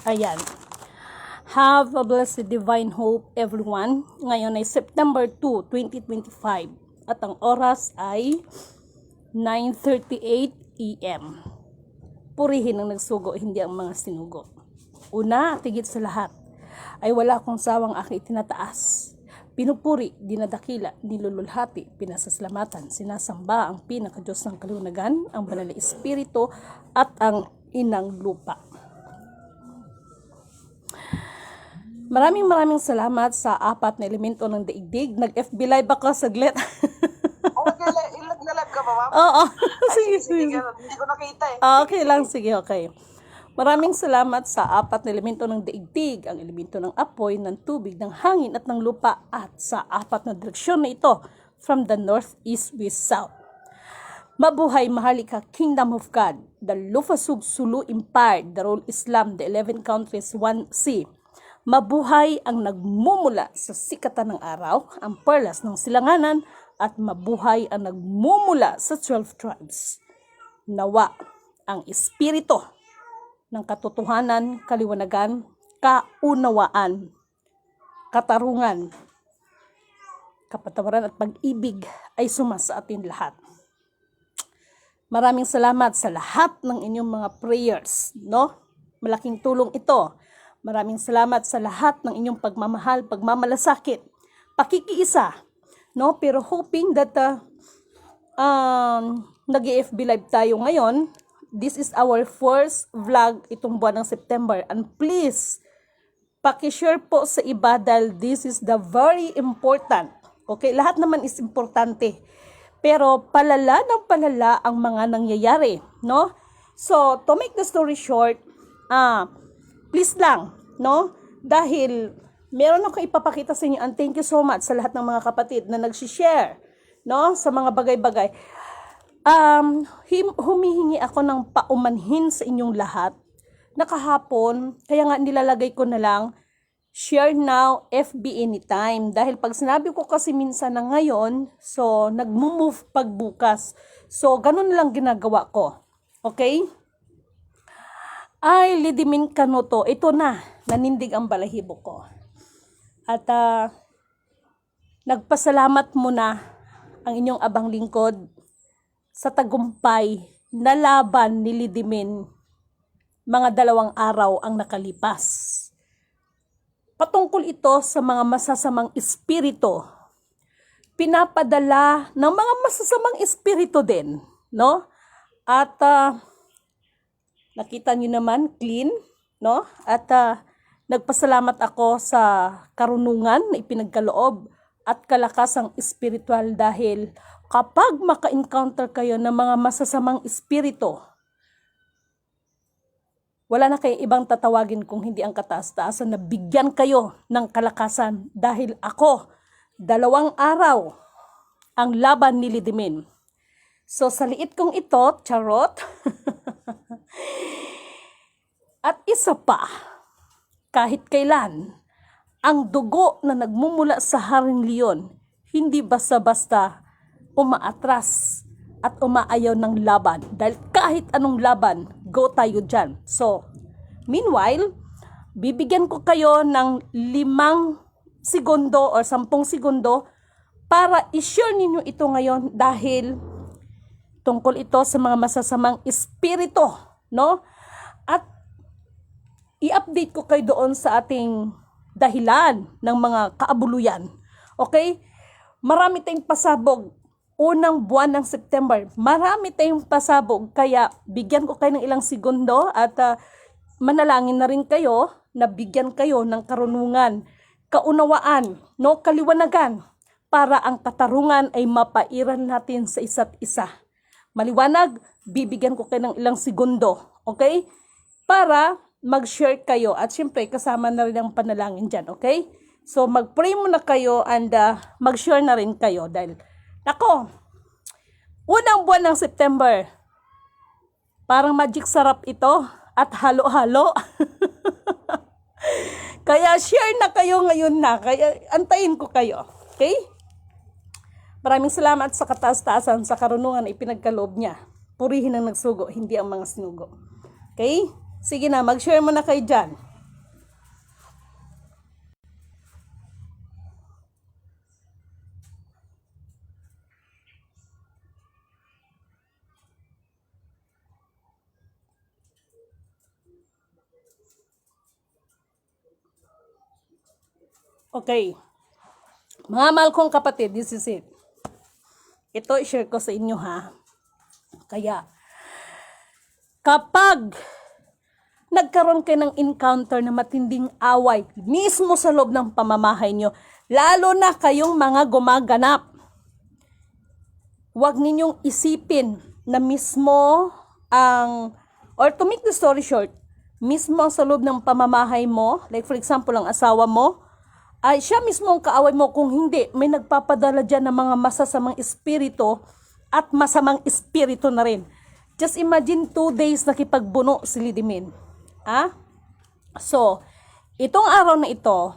Ayan. Have a blessed divine hope, everyone. Ngayon ay September 2, 2025. At ang oras ay 9:38 AM. Purihin ang nagsugo, hindi ang mga sinugo. Una at higit sa lahat, ay wala akong sawang aking itinataas. Pinupuri, dinadakila, nilululhati, pinasasalamatan, sinasamba ang pinaka-Diyos ng kalunagan, ang banal na espiritu at ang inang lupa. Maraming salamat sa apat na elemento ng daigdig. Nag-FB live ako saglit. Okay, nag-live ka ba, ma'am? Oo. Sige. Hindi ko nakita eh. Okay lang, sige, okay. Maraming salamat sa apat na elemento ng daigdig, ang elemento ng apoy, ng tubig, ng hangin at ng lupa, at sa apat na direksyon na ito, from the north, east, west, south. Mabuhay Maharlika Kingdom of God, the Lufasug Sulu Empire, the Rule Islam, the 11 countries, 1C. Mabuhay ang nagmumula sa sikatan ng araw, ang perlas ng silanganan, at mabuhay ang nagmumula sa 12 tribes. Nawa ang espiritu ng katotohanan, kaliwanagan, kaunawaan, katarungan, kapatawaran at pag-ibig ay sumasa atin lahat. Maraming salamat sa lahat ng inyong mga prayers, no? Malaking tulong ito. Maraming salamat sa lahat ng inyong pagmamahal, pagmamalasakit, pakikiisa, no? Pero hoping that nag-FB live tayo ngayon. This is our first vlog itong buwan ng September. And please, pakishare po sa iba dahil this is the very important. Okay, lahat naman is importante. Pero palala ng palala ang mga nangyayari, no? So, to make the story short, please lang, no? Dahil meron ako ipapakita sa inyo, and thank you so much sa lahat ng mga kapatid na nag-share, no? Sa mga bagay-bagay. Humihingi ako ng paumanhin sa inyong lahat na kahapon, kaya nga nilalagay ko na lang, share now, FB anytime. Dahil pag sinabi ko kasi minsan na ngayon, so nag-move pagbukas. So, ganun lang ginagawa ko. Okay? Ay, lidimin kanoto. Ito na, nanindig ang balahibo ko. At nagpasalamat muna ang inyong abang lingkod sa tagumpay na laban ni Lidimin mga 2 araw ang nakalipas. Patungkol ito sa mga masasamang espiritu. Pinapadala ng mga masasamang espiritu din, no? At nakita niyo naman, clean, no? At nagpasalamat ako sa karunungan na ipinagkaloob at kalakasang espiritual dahil kapag maka-encounter kayo ng mga masasamang espiritu, wala na kayong ibang tatawagin kung hindi ang kataas-taasan na bigyan kayo ng kalakasan dahil ako, 2 araw ang laban ni Lidimin. So sa liit kong ito, charot, at isa pa, kahit kailan, ang dugo na nagmumula sa Haring Leon, hindi basta-basta umaatras at umaayaw ng laban. Dahil kahit anong laban, go tayo dyan. So, meanwhile, bibigyan ko kayo ng 5 segundo or 10 segundo para i-share ninyo ito ngayon dahil tungkol ito sa mga masasamang espiritu, no? At i-update ko kayo doon sa ating dahilan ng mga kaabuluyan. Okay? Marami tayong pasabog. Unang buwan ng September, marami tayong pasabog. Kaya bigyan ko kayo ng ilang segundo at manalangin na rin kayo na bigyan kayo ng karunungan, kaunawaan, no, kaliwanagan para ang katarungan ay mapairan natin sa isa't isa. Maliwanag, bibigyan ko kayo ng ilang segundo. Okay? Para mag-share kayo at syempre kasama na rin ang panalangin dyan, okay? So mag-pray muna kayo and mag-share na rin kayo dahil ako, unang buwan ng September, parang magic sarap ito at halo-halo. Kaya share na kayo ngayon na, kaya antayin ko kayo, okay? Maraming salamat sa kataas-taasan sa karunungan na ipinagkaloob niya. Purihin ang nagsugo, hindi ang mga sinugo. Okay? Sige na, mag-share mo na kayo dyan. Okay. Mga mahal kong kapatid, this is it. Ito, i-share ko sa inyo ha. Kaya, kapag nagkaroon kayo ng encounter na matinding away, mismo sa loob ng pamamahay nyo, lalo na kayong mga gumaganap, huwag ninyong isipin na mismo or to make the story short, mismo sa loob ng pamamahay mo, like for example, ang asawa mo, ay siya mismo ang kaaway mo. Kung hindi, may nagpapadala dyan ng mga masasamang espiritu at masamang espiritu na rin. Just imagine 2 days nakipagbuno si Lidimin. So, itong araw na ito,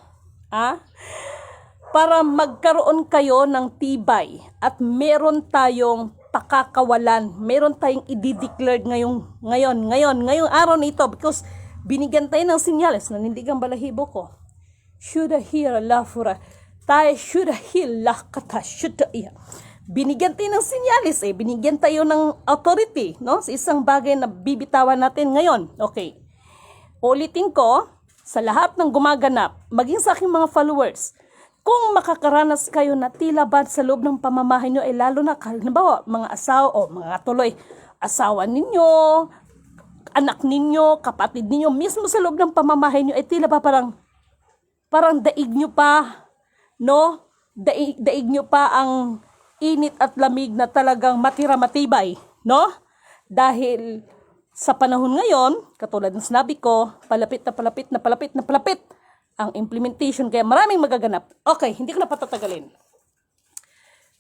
para magkaroon kayo ng tibay at meron tayong pakakawalan, meron tayong i-declare ngayong araw na ito, because binigyan tayo ng sinyales, nanindigang balahibo ko. Shoulda hear lafura, tayo shoulda hear lakata, shoulda iya. Binigyan tayo ng sinyales binigyan tayo ng authority, no? Sa isang bagay na bibitawan natin ngayon. Okay. Ulitin ko, sa lahat ng gumaganap, maging sa aking mga followers, kung makakaranas kayo na tila ba sa loob ng pamamahay nyo, lalo na, halimbawa, mga asawa o mga tuloy, asawa ninyo, anak ninyo, kapatid ninyo, mismo sa loob ng pamamahay nyo, tila ba parang daig nyo pa, no? Daig nyo pa ang init at lamig na talagang matibay, no? Dahil sa panahon ngayon, katulad ng sinabi ko, palapit ang implementation, kaya maraming magaganap. Okay, hindi ko na patatagalin.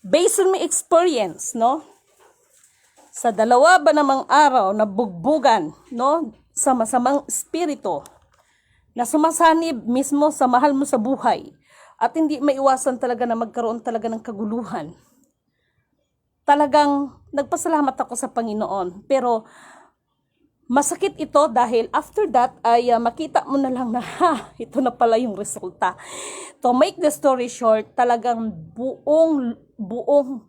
Based on my experience, no? Sa 2 ba namang araw na bugbugan, no? Sa masamang espiritu, na sumasanib mismo sa mahal mo sa buhay, at hindi maiwasan talaga na magkaroon talaga ng kaguluhan. Talagang nagpasalamat ako sa Panginoon, pero masakit ito dahil after that ay makita mo na lang na ito na pala yung resulta. To make the story short, talagang buong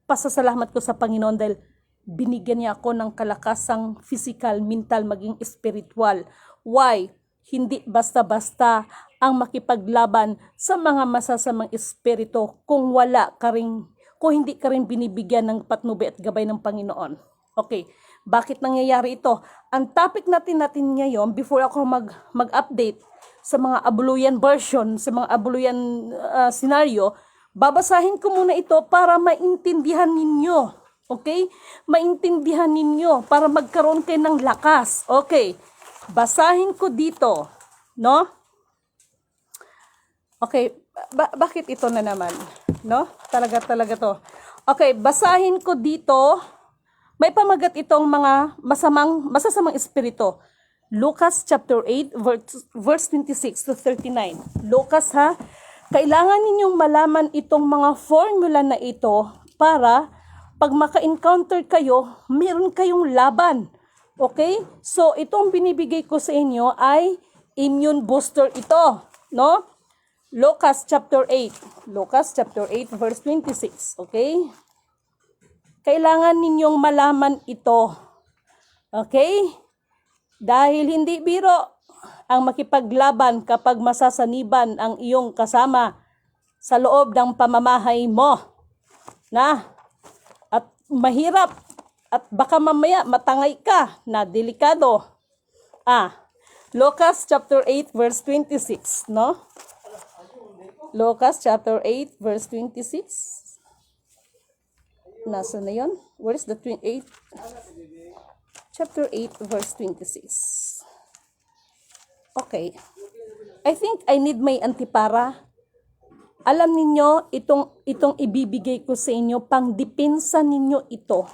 pasasalamat ko sa Panginoon dahil binigyan niya ako ng kalakasang physical, mental, maging spiritual. Why? Hindi basta-basta ang makipaglaban sa mga masasamang espiritu kung hindi ka rin binibigyan ng patnubay at gabay ng Panginoon. Okay, bakit nangyayari ito? Ang topic natin ngayon, before ako mag-update sa mga abuluyan version, sa mga abuluyan scenario, babasahin ko muna ito para maintindihan ninyo. Okay? Maintindihan ninyo para magkaroon kayo ng lakas. Okay, basahin ko dito, no? Okay, bakit ito na naman? No? Talaga to. Okay, basahin ko dito. May pamagat itong mga masasamang espiritu. Lucas chapter 8 verse 26 to 39. Lucas ha, kailangan ninyong malaman itong mga formula na ito para pag maka-encounter kayo, meron kayong laban. Okay? So itong binibigay ko sa inyo ay immune booster ito, no? Lucas chapter 8 verse 26, okay? Kailangan ninyong malaman ito. Okay? Dahil hindi biro ang makipaglaban kapag masasaniban ang iyong kasama sa loob ng pamamahay mo. At mahirap at baka mamaya matangay ka na delikado. Lucas chapter 8 verse 26, no? Lucas chapter 8 verse 26. Nasa na yun? Where is the 28? Chapter 8 verse 26. Okay. I think I need my antipara. Alam ninyo, itong ibibigay ko sa inyo, pang depensa ninyo ito.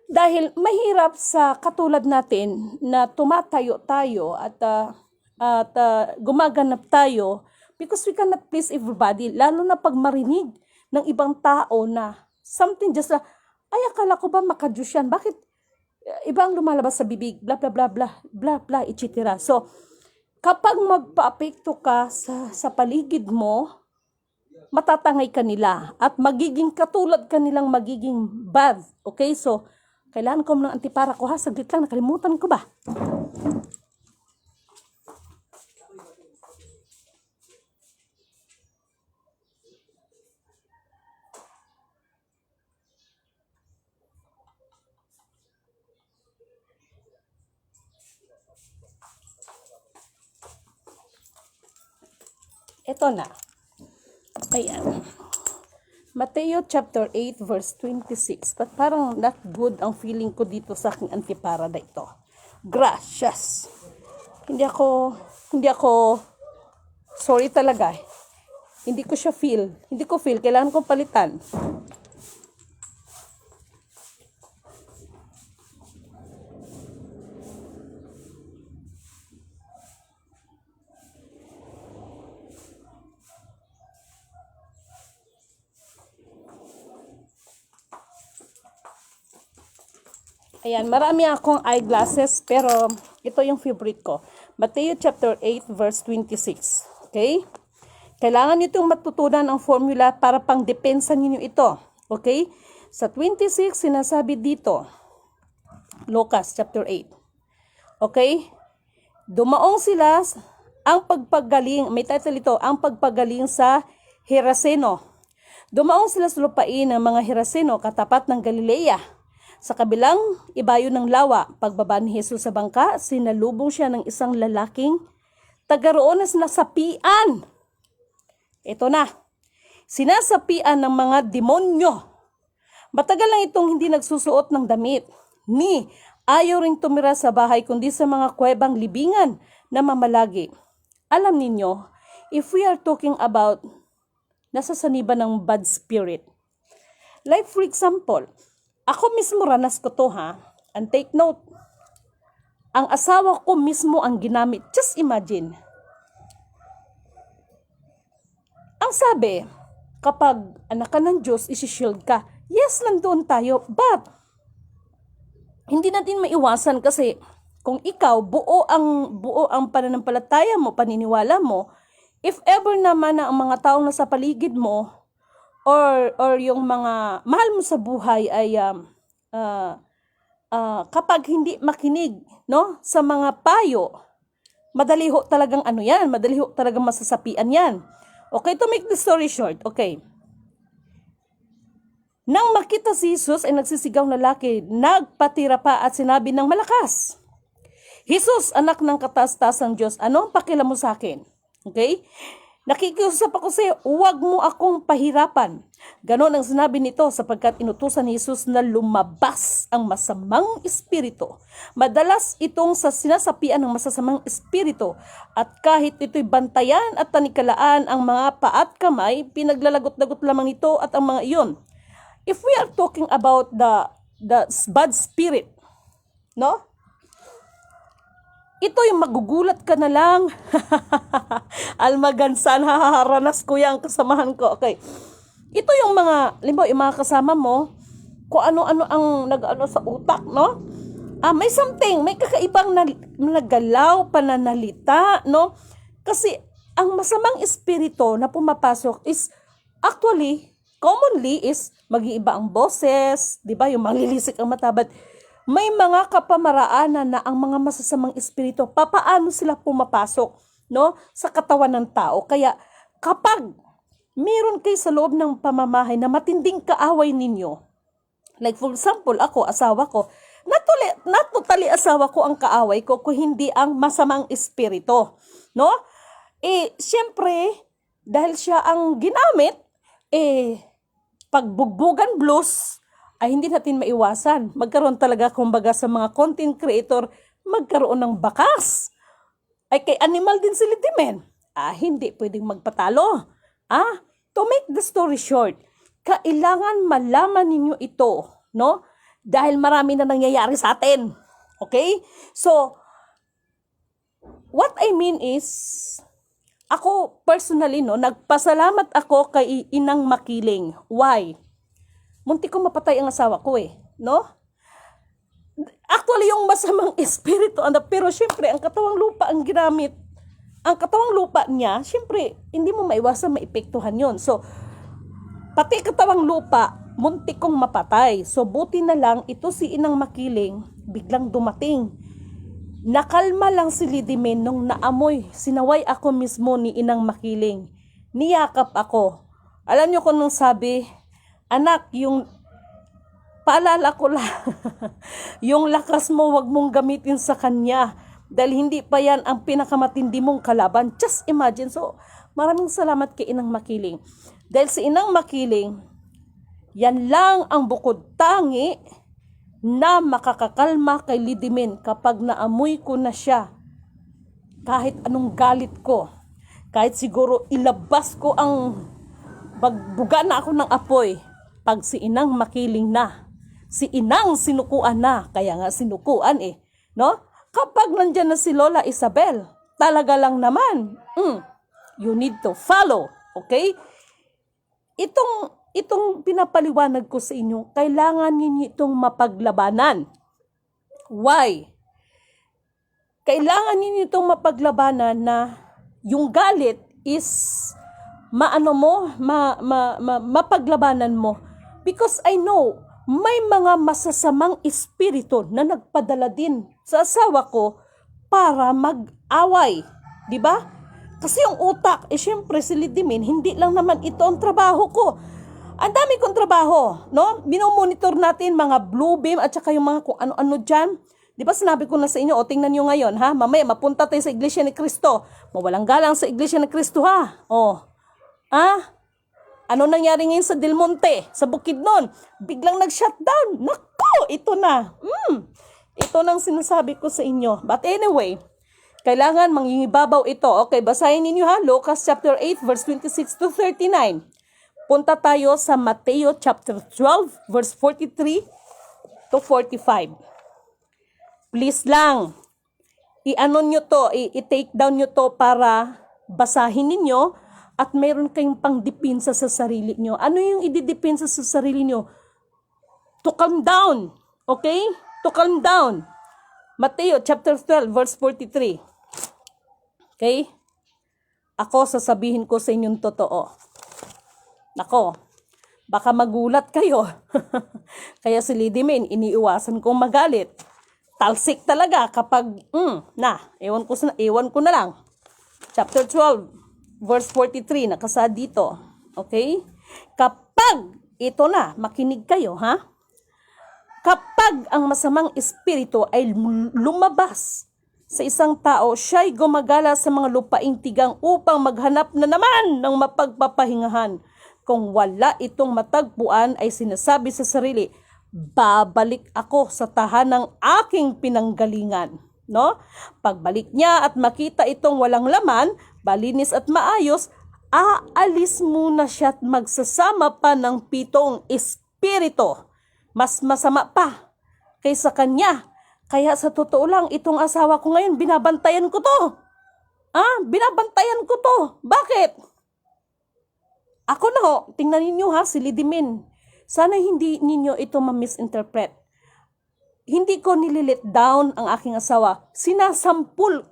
Dahil mahirap sa katulad natin na tumatayo tayo at gumaganap tayo because we cannot please everybody. Lalo na pag marinig ng ibang tao na something just ay akala ko ba maka-Diyos yan? Bakit ibang lumalabas sa bibig? Blah, blah, blah, blah, blah, blah, etc. So, kapag magpa-apekto ka sa paligid mo, matatangay ka nila at magiging katulad ka nilang magiging bad. Okay? So, kailangan ko ng antipara ko ha. Saglit lang, nakalimutan ko ba? Ito na. Ayan. Mateo chapter 8 verse 26. But parang not good ang feeling ko dito sa aking antipara na ito. Gracias. Hindi ako, sorry talaga. Hindi ko feel. Kailangan kong palitan. Ayan, marami akong eyeglasses, pero ito yung favorite ko. Mateo chapter 8 verse 26. Okay? Kailangan nyo itong matutunan ang formula para pang depensa ninyo ito. Okay? Sa 26, sinasabi dito, Lucas chapter 8. Okay? Dumaong sila ang pagpagaling, may title ito, ang pagpagaling sa Hiraseno. Dumaong sila sa lupain ng mga Hiraseno katapat ng Galilea. Sa kabilang ibayo ng lawa, pagbaba ni Jesus sa bangka, sinalubong siya ng isang lalaking taga-roon na sinasapian. Ito na, sinasapian ng mga demonyo. Matagal lang itong hindi nagsusuot ng damit, ni ayaw ring tumira sa bahay kundi sa mga kuwebang libingan na mamalagi. Alam ninyo, if we are talking about nasasaniban ng bad spirit, like for example, ako mismo ranas ko to ha. And take note, ang asawa ko mismo ang ginamit. Just imagine. Ang sabi, kapag anak ka ng Diyos, isi-shield ka. Yes, nandoon tayo. But, hindi natin maiwasan kasi kung ikaw, buo ang pananampalataya mo, paniniwala mo, if ever naman na ang mga taong nasa paligid mo, or yung mga mahal mo sa buhay ay kapag hindi makinig no sa mga payo, madali ho talagang masasapian yan. Okay, to make the story short, okay. Nang makita si Jesus ay nagsisigaw na lalaki, nagpatira pa at sinabi ng malakas, Jesus, anak ng kataas-taasang Diyos, ano ang pakialam mo sa akin? Okay? Nakikiusap ako sa iyo, huwag mo akong pahirapan. Ganon ang sinabi nito sapagkat inutusan ni Jesus na lumabas ang masamang espiritu. Madalas itong sa sinasapian ng masasamang espiritu at kahit ito'y bantayan at tanikalaan ang mga paa at kamay, pinaglalagot-lagot lamang ito at ang mga iyon. If we are talking about the bad spirit, no? Ito yung magugulat ka na lang. Almagansan, haharanas ko yan, kasamahan ko. Okay. Ito yung mga, limbaw, yung mga kasama mo, kung ano-ano ang nag-ano sa utak, no? May something, may kakaibang nagalaw, pananalita, no? Kasi, ang masamang espiritu na pumapasok is, actually, commonly is, mag-iiba ang boses, di ba? Yung manglilisik ang matabad. May mga kapamaraanan na ang mga masasamang espiritu, papaano sila pumapasok, no, sa katawan ng tao. Kaya kapag meron kayo sa loob ng pamamahay na matinding kaaway ninyo, like for example, ako, asawa ko, not totally asawa ko ang kaaway ko kung hindi ang masamang espiritu, no? Siyempre, dahil siya ang ginamit, pagbugbugan blues, ay hindi natin maiwasan. Magkaroon talaga, kumbaga, sa mga content creator, magkaroon ng bakas. Ay kay animal din sila, men. Hindi pwedeng magpatalo. To make the story short, kailangan malaman ninyo ito, no? Dahil marami na nangyayari sa atin. Okay? So, what I mean is, ako personally, no, nagpasalamat ako kay Inang Makiling. Why? Muntik ko mapatay ang asawa ko no? Actually, yung masamang espiritu, pero syempre, ang katawang lupa ang ginamit. Ang katawang lupa niya, syempre, hindi mo maiwasan maipektuhan yon. So, pati katawang lupa, muntik kong mapatay. So, buti na lang, ito si Inang Makiling, biglang dumating. Nakalma lang si Lidimen nung naamoy. Sinaway ako mismo ni Inang Makiling. Niyakap ako. Alam niyo kung nung sabi, anak, yung paalala ko lang, yung lakas mo wag mong gamitin sa kanya dahil hindi pa yan ang pinakamatindi mong kalaban. Just imagine. So, Maraming salamat kay Inang Makiling. Dahil si Inang Makiling, yan lang ang bukod tangi na makakakalma kay Lidimin kapag naamoy ko na siya. Kahit anong galit ko, kahit siguro ilabas ko ang bagbuga na ako ng apoy, pag si Inang Makiling na, si Inang sinukuan na, kaya nga sinukuan no? Kapag nandyan na si Lola Isabel, talaga lang naman, you need to follow, okay? Itong pinapaliwanag ko sa inyo, kailangan ninyo itong mapaglabanan. Why? Kailangan ninyo itong mapaglabanan na yung galit is mapaglabanan mo. Because I know, may mga masasamang espiritu na nagpadala din sa asawa ko para mag-away. Diba? Kasi yung utak, syempre si Lidimin, hindi lang naman ito ang trabaho ko. Ang dami kong trabaho, no? Minomonitor natin mga blue beam at saka yung mga kung ano-ano dyan. Di ba sinabi ko na sa inyo, tingnan nyo ngayon, ha? Mamaya, mapunta tayo sa Iglesia ni Cristo. Mawalang galang sa Iglesia ni Cristo, ha? Ano nangyari ngayon sa Del Monte, sa Bukidnon? Biglang nag-shutdown. Naku, ito na. Ito nang sinasabi ko sa inyo. But anyway, kailangan mangingibabaw ito. Okay, basahin ninyo ha, Lucas chapter 8, verse 26 to 39. Punta tayo sa Mateo chapter 12, verse 43 to 45. Please lang, i-take down nyo to para basahin ninyo at meron kayong pangdepensa sa sarili nyo. Ano yung ididepensa sa sarili nyo? To calm down. Okay? To calm down. Mateo chapter 12, verse 43. Okay? Ako sasabihin ko sa inyong totoo. Nako, baka magulat kayo. Kaya si Lidimin, iniiwasan kong magalit. Talsik talaga kapag, ewan ko na lang. Chapter 12, verse 43, nakasa dito. Okay? Kapag, ito na, makinig kayo, ha? Kapag ang masamang espiritu ay lumabas sa isang tao, siya'y gumagala sa mga lupaing tigang upang maghanap na naman ng mapagpapahingahan. Kung wala itong matagpuan ay sinasabi sa sarili, babalik ako sa tahanang aking pinanggalingan. No? Pagbalik niya at makita itong walang laman, balinis at maayos, aalis muna siya at magsasama pa ng 7 espiritu. Mas masama pa kaysa kanya. Kaya sa totoo lang, itong asawa ko ngayon, binabantayan ko to. Binabantayan ko to. Bakit? Ako na ho, tingnan ninyo ha, si Lidimin. Sana hindi ninyo ito ma-misinterpret. Hindi ko nililit down ang aking asawa. Sinasampul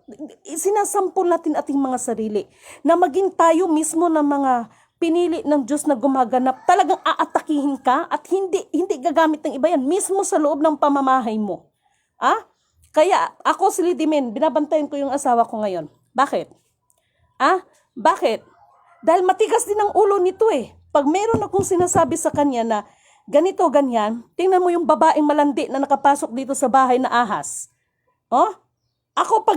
natin ating mga sarili. Na maging tayo mismo ng mga pinili ng Diyos na gumaganap. Talagang aatakihin ka at hindi gagamit ng iba yan. Mismo sa loob ng pamamahay mo. Kaya ako si Lidimin, binabantayan ko yung asawa ko ngayon. Bakit? Bakit? Dahil matigas din ang ulo nito Pag meron akong sinasabi sa kanya na ganito, ganyan, tingnan mo yung babaeng malandi na nakapasok dito sa bahay na ahas. Ako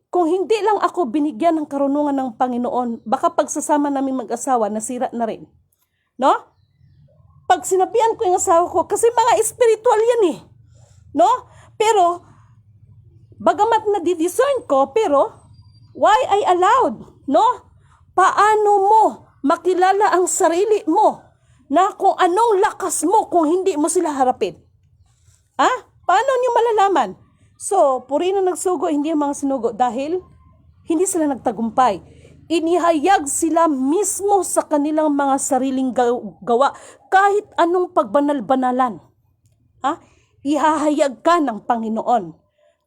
kung hindi lang ako binigyan ng karunungan ng Panginoon, baka pagsasama namin mag-asawa, nasira na rin. No? Pag sinabihan ko yung asawa ko, kasi mga spiritual yan No? Pero, bagamat na-discern ko, pero, why I allowed? No? Paano mo makilala ang sarili mo na kung anong lakas mo kung hindi mo sila harapin? Paano nyo malalaman? So, puri na nagsugo, hindi ang mga sinugo dahil hindi sila nagtagumpay. Inihayag sila mismo sa kanilang mga sariling gawa kahit anong pagbanal-banalan. Ihahayag ka ng Panginoon.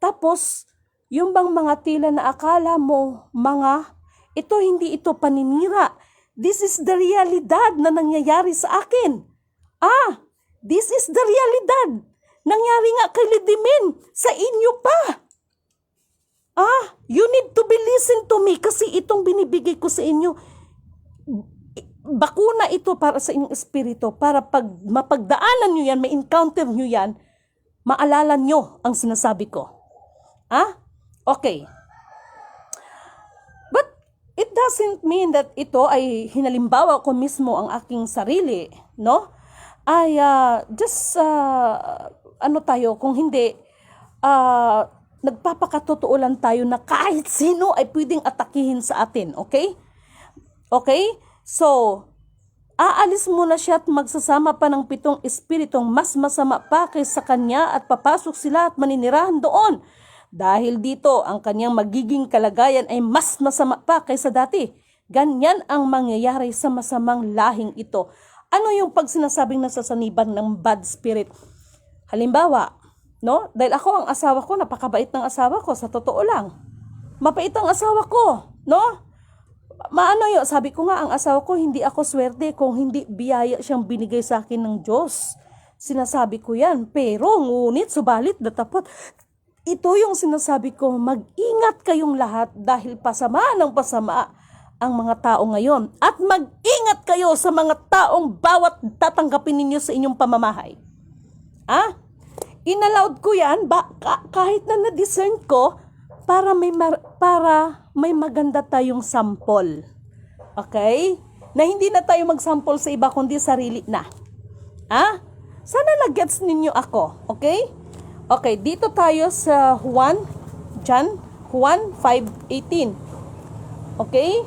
Tapos, yung bang mga tila na akala mo, hindi ito paninira. This is the realidad na nangyayari sa akin. This is the realidad. Nangyari nga kay Lidimin, sa inyo pa. You need to be listen to me kasi itong binibigay ko sa inyo, bakuna ito para sa inyong espiritu, para pag mapagdaanan nyo yan, may encounter nyo yan, maalala nyo ang sinasabi ko. Okay. But it doesn't mean that ito ay hinalimbawa ko mismo ang aking sarili, no? Ay just ano tayo, kung hindi nagpapakatotoo lang tayo na kahit sino ay pwedeng atakihin sa atin, okay? Okay? So, aalis muna siya at magsasama pa ng 7 espiritong mas masama pa kaysa kanya at papasok sila at maninirahan doon. Dahil dito, ang kanyang magiging kalagayan ay mas masama pa kaysa dati. Ganyan ang mangyayari sa masamang lahing ito. Ano yung pag sinasabing nasasaniban ng bad spirit? Halimbawa, no? Dahil ako ang asawa ko, napakabait ng asawa ko, sa totoo lang. Mapait ang asawa ko, no? Maano yun? Sabi ko nga, ang asawa ko, hindi ako swerte kung hindi biyaya siyang binigay sa akin ng Diyos. Sinasabi ko yan. Pero, ngunit, subalit, datapot, ito yung sinasabi ko, mag-ingat kayong lahat dahil pasama ng pasama ang mga tao ngayon. At mag-ingat kayo sa mga taong bawat tatanggapin ninyo sa inyong pamamahay. Inallowed ko yan, kahit na na-discern ko, para may maganda tayong sample. Okay? Na hindi na tayo mag-sample sa iba, kundi sarili na. Sana na-gets ninyo ako. Okay? Okay, dito tayo sa John 1:5-18. Okay?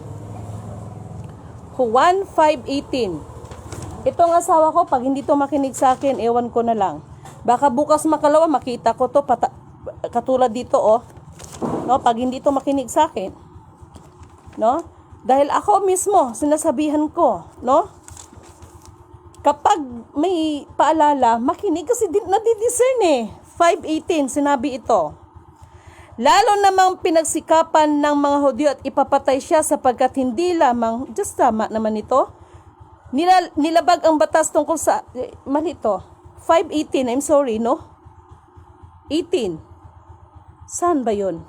Juan 5:18. Itong asawa ko, pag hindi to makinig sa akin, ewan ko na lang. Baka bukas makalawa, makita ko to, katulad dito, oh. No, pag hindi to makinig sa akin. No? Dahil ako mismo, sinasabihan ko, no? Kapag may paalala, makinig kasi nadidiscern eh. 5:18, sinabi ito. Lalo namang pinagsikapan ng mga Hudyo at ipapatay siya sapagkat hindi lamang, just tama naman ito, nilabag ang batas tungkol sa, mali ito, 5:18, I'm sorry, no? 18. Saan ba yun?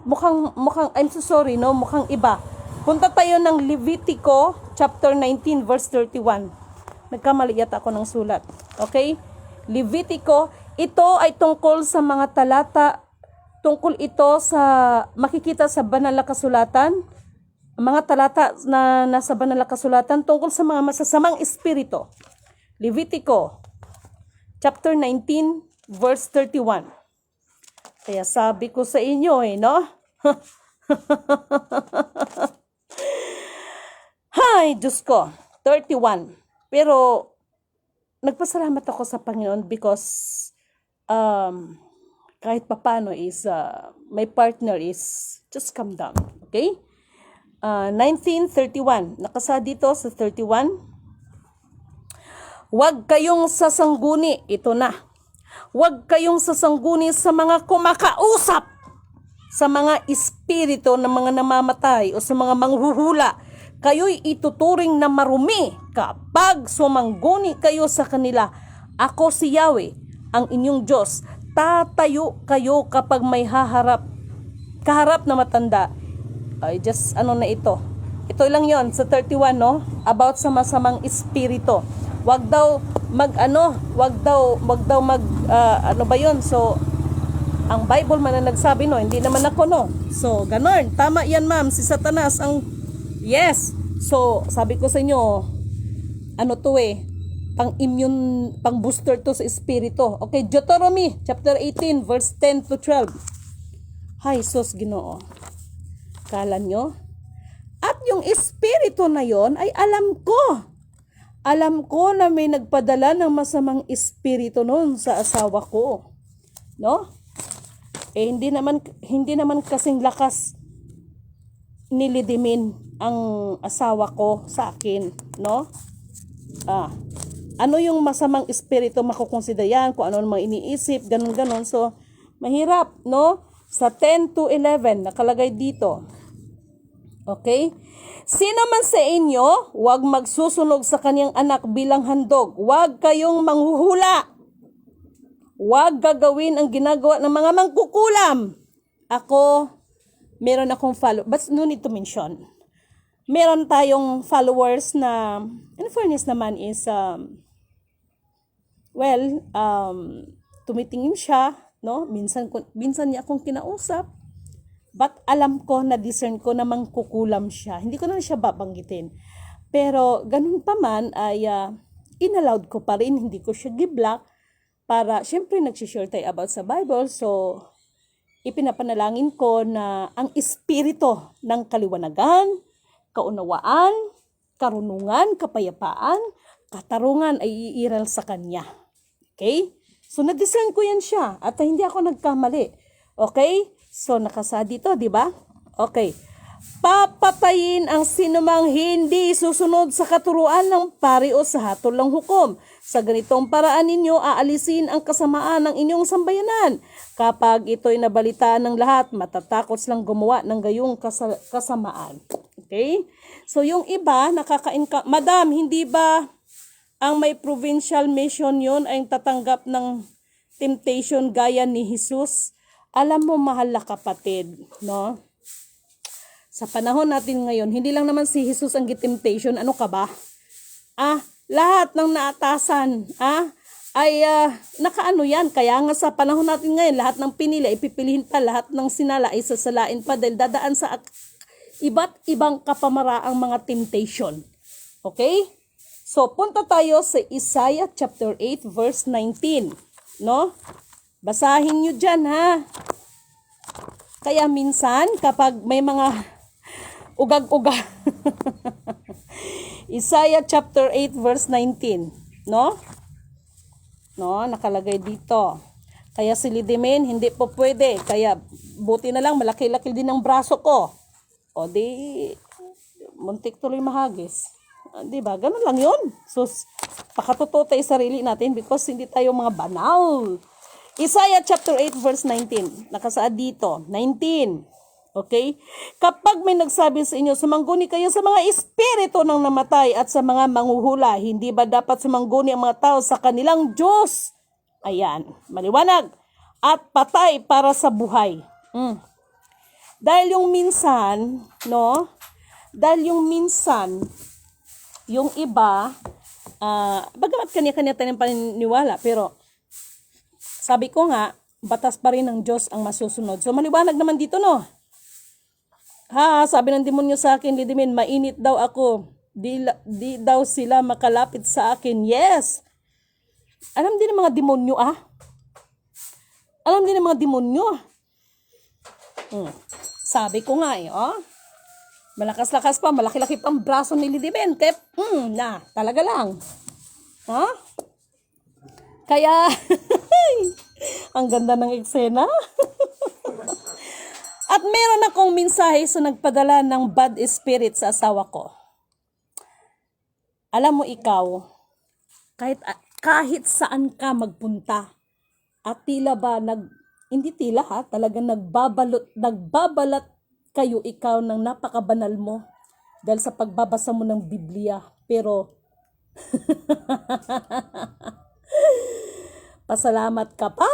Mukhang, I'm so sorry, no? Mukhang iba. Punta tayo ng Levitico, chapter 19, verse 31. Nagkamali yata ako ng sulat. Okay? Levitico, ito ay tungkol sa mga talata, tungkol ito sa, makikita sa banal na kasulatan, mga talata na nasa banal na kasulatan, tungkol sa mga masasamang espiritu. Levitico, chapter 19, verse 31. Kaya sabi ko sa inyo no? Hay, Diyos ko, 31. Pero, nagpasalamat ako sa Panginoon because kahit papano is, my partner is, just calm down. Okay? 19:31. Nakasa dito sa 31. Huwag kayong sasangguni. Ito na. Huwag kayong sasangguni sa mga kumakausap, sa mga espiritu ng mga namamatay o sa mga manghuhula. Kayo'y ituturing na marumi kapag sumangguni kayo sa kanila. Ako si Yahweh, ang inyong Diyos. Tatayo kayo kapag may kaharap na matanda. Ay, just ano na ito. Ito lang yon sa 31, no? About sa masamang espiritu. Wag daw ano ba yon? So, ang Bible man na nagsabi, no? Hindi naman ako, no? So, ganon. Tama yan, ma'am. Si Satanas ang yes. So, sabi ko sa inyo, ano to pang-immune, pang-booster to sa espiritu. Okay, Deuteronomy, chapter 18, verse 10 to 12. Hay, sus, Ginoo. Kala nyo? At yung espiritu na yon ay alam ko. Alam ko na may nagpadala ng masamang espiritu noon sa asawa ko. No? Hindi naman kasing lakas nilidimin ang asawa ko sa akin, no? Ano yung masamang espiritu makukonsider yan, kung ano mga iniisip, ganun. So, mahirap, no? Sa 10 to 11, nakalagay dito. Okay? Sino man sa inyo, huwag magsusunog sa kanyang anak bilang handog. Huwag kayong manghuhula. Huwag gagawin ang ginagawa ng mga mangkukulam. Ako, meron akong but no need to mention. Meron tayong followers na, in fairness naman is, tumitingin siya, no? Minsan niya akong kinausap. But alam ko, na-discern ko na mangkukulam siya. Hindi ko na siya babanggitin. Pero ganun pa man ay inallowed ko pa rin, hindi ko siya giblock para, syempre nagsishare tayo about sa Bible. So, ipinapanalangin ko na ang espiritu ng kaliwanagan, kaunawaan, karunungan, kapayapaan, katarungan ay iiral sa kanya. Okay? So, na-discern ko yan siya at hindi ako nagkamali. Okay? So, nakasa dito, di ba? Okay. Papatayin ang sinumang hindi susunod sa katuruan ng pari o sa hatol ng hukom. Sa ganitong paraan ninyo, aalisin ang kasamaan ng inyong sambayanan. Kapag ito'y nabalitaan ng lahat, matatakot silang gumawa ng gayong kasamaan. Okay? So, yung iba, Madam, hindi ba ang may provincial mission yon ay tatanggap ng temptation gaya ni Jesus? Alam mo, mahal na kapatid, no? Sa panahon natin ngayon, hindi lang naman si Jesus ang temptation. Ano ka ba? Lahat ng naatasan, ay nakaano yan. Kaya nga sa panahon natin ngayon, lahat ng pinili, ipipilihin pa, lahat ng sinala ay sasalain pa dahil dadaan sa iba't ibang kapamaraang mga temptation. Okay? So, punta tayo sa Isaiah chapter 8 verse 19. No? Basahin nyo dyan, ha? Kaya minsan, kapag may mga ugag-uga, Isaiah chapter 8 verse 19, no? No, nakalagay dito. Kaya si Lidimin, hindi po pwede. Kaya, buti na lang, malaki-laki din ang braso ko. O di, muntik tuloy mahagis. Di ba? Ganun lang yun. So, pakatotoo tayo sarili natin because hindi tayo mga banal. Isaiah chapter 8 verse 19. Nakasaad dito. 19. Okay? Kapag may nagsabi sa inyo, sumangguni kayo sa mga espiritu ng namatay at sa mga manghuhula, hindi ba dapat sumangguni ang mga tao sa kanilang Diyos? Ayan. Maliwanag. At patay para sa buhay. Dahil yung minsan, no? Dahil yung minsan, yung iba, bagamat kanya-kanya tayong paniniwala, pero sabi ko nga, batas pa rin ng Diyos ang masusunod. So, maliwanag naman dito, no? Sabi ng demonyo sa akin, Lidimin, mainit daw ako. Di daw sila makalapit sa akin. Yes! Alam din ng mga demonyo, Alam din ng mga demonyo. Sabi ko nga, malakas-lakas pa, malaki-laki pang braso ni Lidimin. Talaga lang. Kaya, ang ganda ng eksena. At meron akong mensahe sa nagpadala ng bad spirit sa asawa ko. Alam mo ikaw, kahit saan ka magpunta, at tila ba, hindi tila talagang nagbabalat kayo ikaw ng napakabanal mo dahil sa pagbabasa mo ng Biblia. Pero, pasalamat ka pa,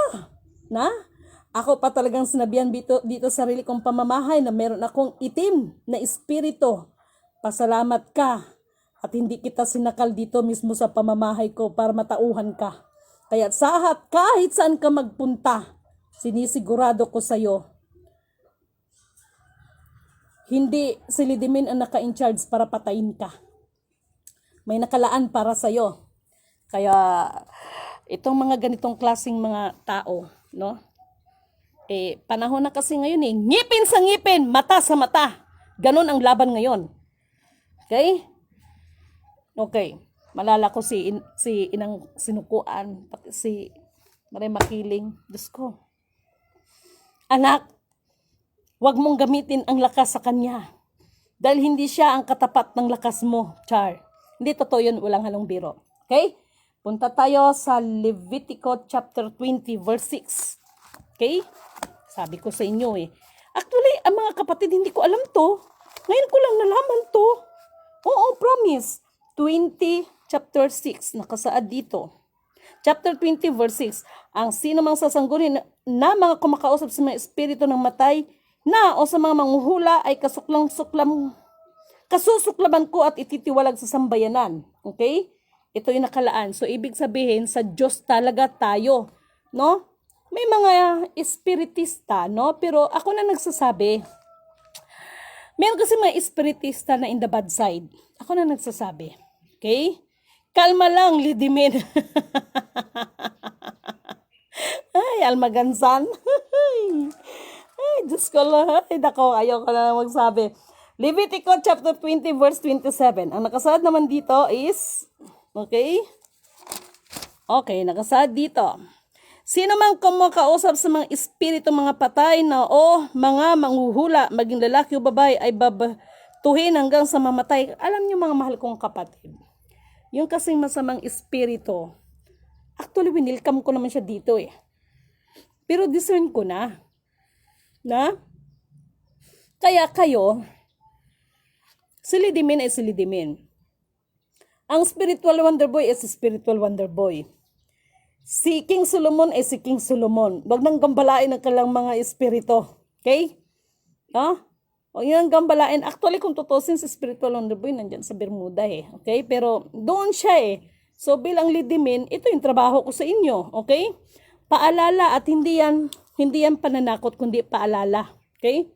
na? Ako pa talagang sinabihan dito sarili kong pamamahay na meron akong itim na espiritu. Pasalamat ka at hindi kita sinakal dito mismo sa pamamahay ko para matauhan ka. Kaya kahit saan ka magpunta, sinisigurado ko sa'yo, hindi si Lidimin ang naka-in-charge para patayin ka. May nakalaan para sa'yo. Kaya itong mga ganitong klaseng mga tao, no? Panahon na kasi ngayon ngipin sa ngipin, mata sa mata. Ganon ang laban ngayon. Okay? Okay. Malala ko si Inang Sinukuan, pati si Maray Makiling. Diyos ko. Anak, huwag mong gamitin ang lakas sa kanya. Dahil hindi siya ang katapat ng lakas mo, Char. Hindi totoo yun, walang halong biro. Okay? Punta tayo sa Levitico chapter 20 verse 6. Okay? Sabi ko sa inyo Actually, ang mga kapatid, hindi ko alam to. Ngayon ko lang nalaman to. Oo, promise. 20 chapter 6, nakasaad dito. Chapter 20 verse 6. Ang sino mang sasangguni na mga kumakausap sa mga espiritu ng matay na o sa mga manghuhula ay kasusuklaban ko at ititiwalag sa sambayanan. Okay? Ito yung nakalaan. So, ibig sabihin, sa Diyos talaga tayo. No? may mga espiritista, no? Pero ako na nagsasabi, meron kasi mga espiritista na in the bad side. Ako na nagsasabi. Okay? Kalma lang, Lidimin. Ay, Almagansan. Ay, Diyos ko lang. Ay, dako, ayaw ko na magsabi. Levitico chapter 20 verse 27. Ang nakasaad naman dito is, okay? Okay, nakasaad dito. Sino man kumakausap sa mga espiritu, mga patay na o mga manghuhula, maging lalaki o babae, ay babatuhin hanggang sa mamatay. Alam niyo mga mahal kong kapatid, yung kasing masamang espiritu, actually winilcome ko naman siya dito eh. Pero discern ko na. Kaya kayo, silidimin ay silidimin. Ang spiritual wonder boy is spiritual wonder boy. Si King Solomon ay si King Solomon. Huwag nang gambalain ang kalang mga espiritu. Okay? Huwag nang gambalain. Actually, kung tutusin si spiritual wonder boy, nandyan sa Bermuda eh. Okay? Pero doon siya eh. So, bilang lidimin, ito yung trabaho ko sa inyo. Okay? Paalala at hindi yan pananakot, kundi paalala. Okay?